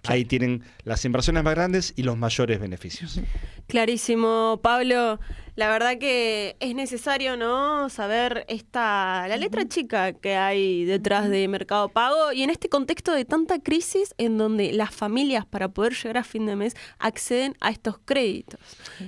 Ahí tienen las inversiones más grandes y los mayores beneficios. Clarísimo, Pablo. La verdad que es necesario, ¿no?, saber la letra chica que hay detrás de Mercado Pago, y en este contexto de tanta crisis en donde las familias, para poder llegar a fin de mes, acceden a estos créditos.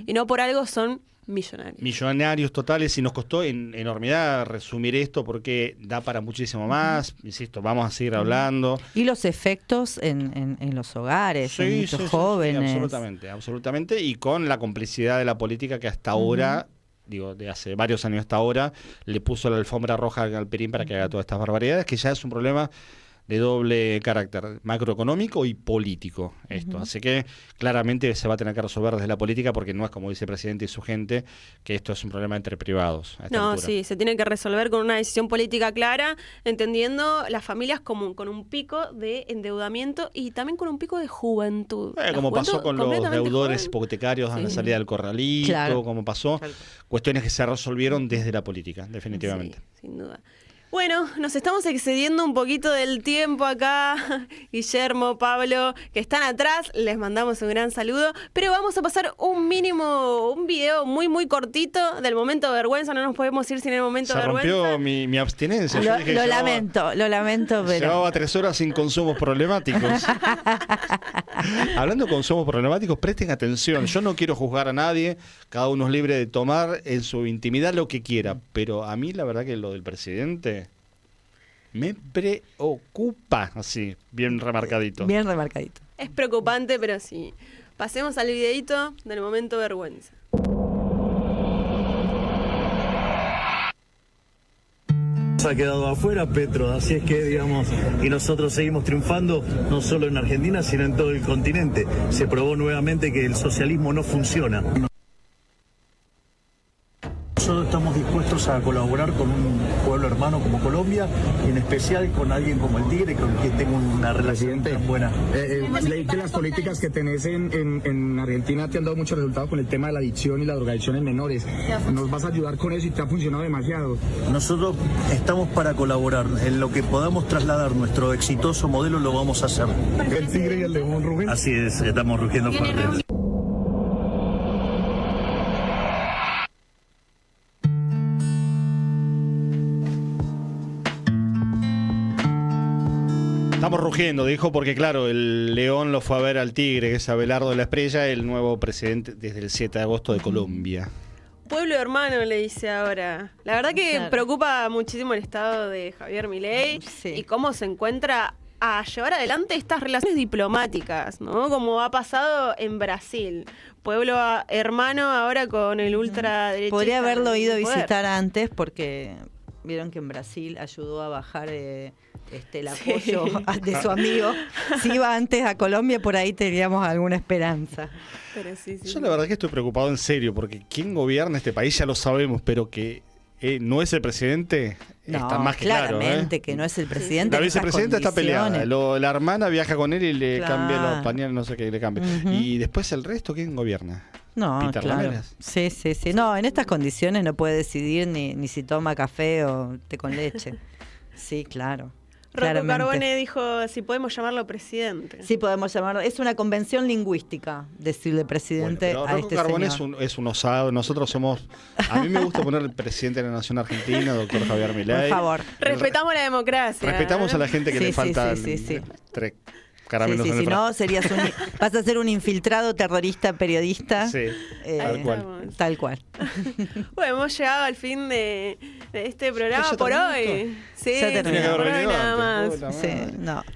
Y no por algo son Millonarios totales, y nos costó enormidad resumir esto porque da para muchísimo más. Insisto, vamos a seguir hablando. Y los efectos en los hogares, en muchos jóvenes. Sí, absolutamente. Y con la complicidad de la política que hasta ahora, de hace varios años hasta ahora, le puso la alfombra roja al Galperín para que haga todas estas barbaridades, que ya es un problema de doble carácter, macroeconómico y político esto. Así que claramente se va a tener que resolver desde la política, porque no es como dice el presidente y su gente, que esto es un problema entre privados. No, sí, se tiene que resolver con una decisión política clara, entendiendo las familias como con un pico de endeudamiento y también con un pico de juventud. Como pasó con los deudores hipotecarios a la salida del corralito, como pasó. Cuestiones que se resolvieron desde la política, definitivamente. Sí, sin duda. Bueno, nos estamos excediendo un poquito del tiempo acá. Guillermo, Pablo, que están atrás, les mandamos un gran saludo. Pero vamos a pasar un video muy, muy cortito del momento de vergüenza. No nos podemos ir sin el momento de vergüenza. Se rompió mi abstinencia. Lo lamento, pero... Llevaba 3 horas sin consumos problemáticos. Hablando de consumos problemáticos, presten atención. Yo no quiero juzgar a nadie. Cada uno es libre de tomar en su intimidad lo que quiera. Pero a mí la verdad que lo del presidente me preocupa, así, bien remarcadito. Bien remarcadito. Es preocupante, pero sí. Pasemos al videito del momento vergüenza. Ha quedado afuera Petro, así es que digamos, y nosotros seguimos triunfando no solo en Argentina, sino en todo el continente. Se probó nuevamente que el socialismo no funciona. Nosotros estamos dispuestos a colaborar con un pueblo hermano como Colombia, y en especial con alguien como el Tigre, con quien tengo una relación tan buena. Leí que las políticas que tenés en Argentina te han dado muchos resultados con el tema de la adicción y la drogadicción en menores. ¿Nos vas a ayudar con eso y te ha funcionado demasiado? Nosotros estamos para colaborar. En lo que podamos trasladar nuestro exitoso modelo lo vamos a hacer. ¿El Tigre y el León rugen? Así es, estamos rugiendo fuerte. Estamos rugiendo, dijo, porque claro, el León lo fue a ver al Tigre, que es Abelardo de la Espriella, el nuevo presidente desde el 7 de agosto de Colombia. Pueblo hermano, le dice ahora. La verdad que preocupa muchísimo el estado de Javier Milei y cómo se encuentra a llevar adelante estas relaciones diplomáticas, ¿no? Como ha pasado en Brasil. Pueblo hermano ahora con el ultraderechista. Podría haberlo ido a visitar antes, porque vieron que en Brasil ayudó a bajar el apoyo de su amigo. Si iba antes a Colombia, por ahí teníamos alguna esperanza. Pero yo la verdad que estoy preocupado en serio, porque quién gobierna este país ya lo sabemos, pero que no es el presidente, está más que claro. Claramente que no es el presidente. La vicepresidenta está peleada. La hermana viaja con él y le cambia los pañales, no sé qué le cambia. Y después el resto, ¿quién gobierna? No, Peter Lamelas. Sí. No, en estas condiciones no puede decidir ni si toma café o té con leche. Sí, claro. Rocco Carbone dijo si podemos llamarlo presidente. Sí, podemos llamarlo. Es una convención lingüística decirle presidente a este señor. Rocco Carbone es un osado. Nosotros somos... A mí me gusta poner el presidente de la Nación Argentina, doctor Javier Milei. Por favor. Respetamos la democracia. Respetamos a la gente que le falta... Tres caramelos en el si no, vas a ser un infiltrado terrorista periodista. Sí, tal cual. Bueno, hemos llegado al fin de este programa por hoy. Sí, ya terminó. Por hoy nada más.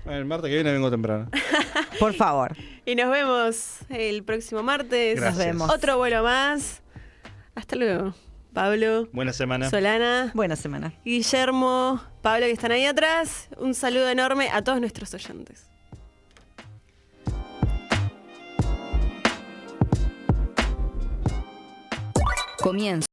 El martes que viene vengo temprano. Por favor. Y nos vemos el próximo martes. Gracias. Nos vemos. Otro vuelo más. Hasta luego. Pablo. Buena semana. Solana. Buena semana. Guillermo, Pablo, que están ahí atrás. Un saludo enorme a todos nuestros oyentes. Comienzo.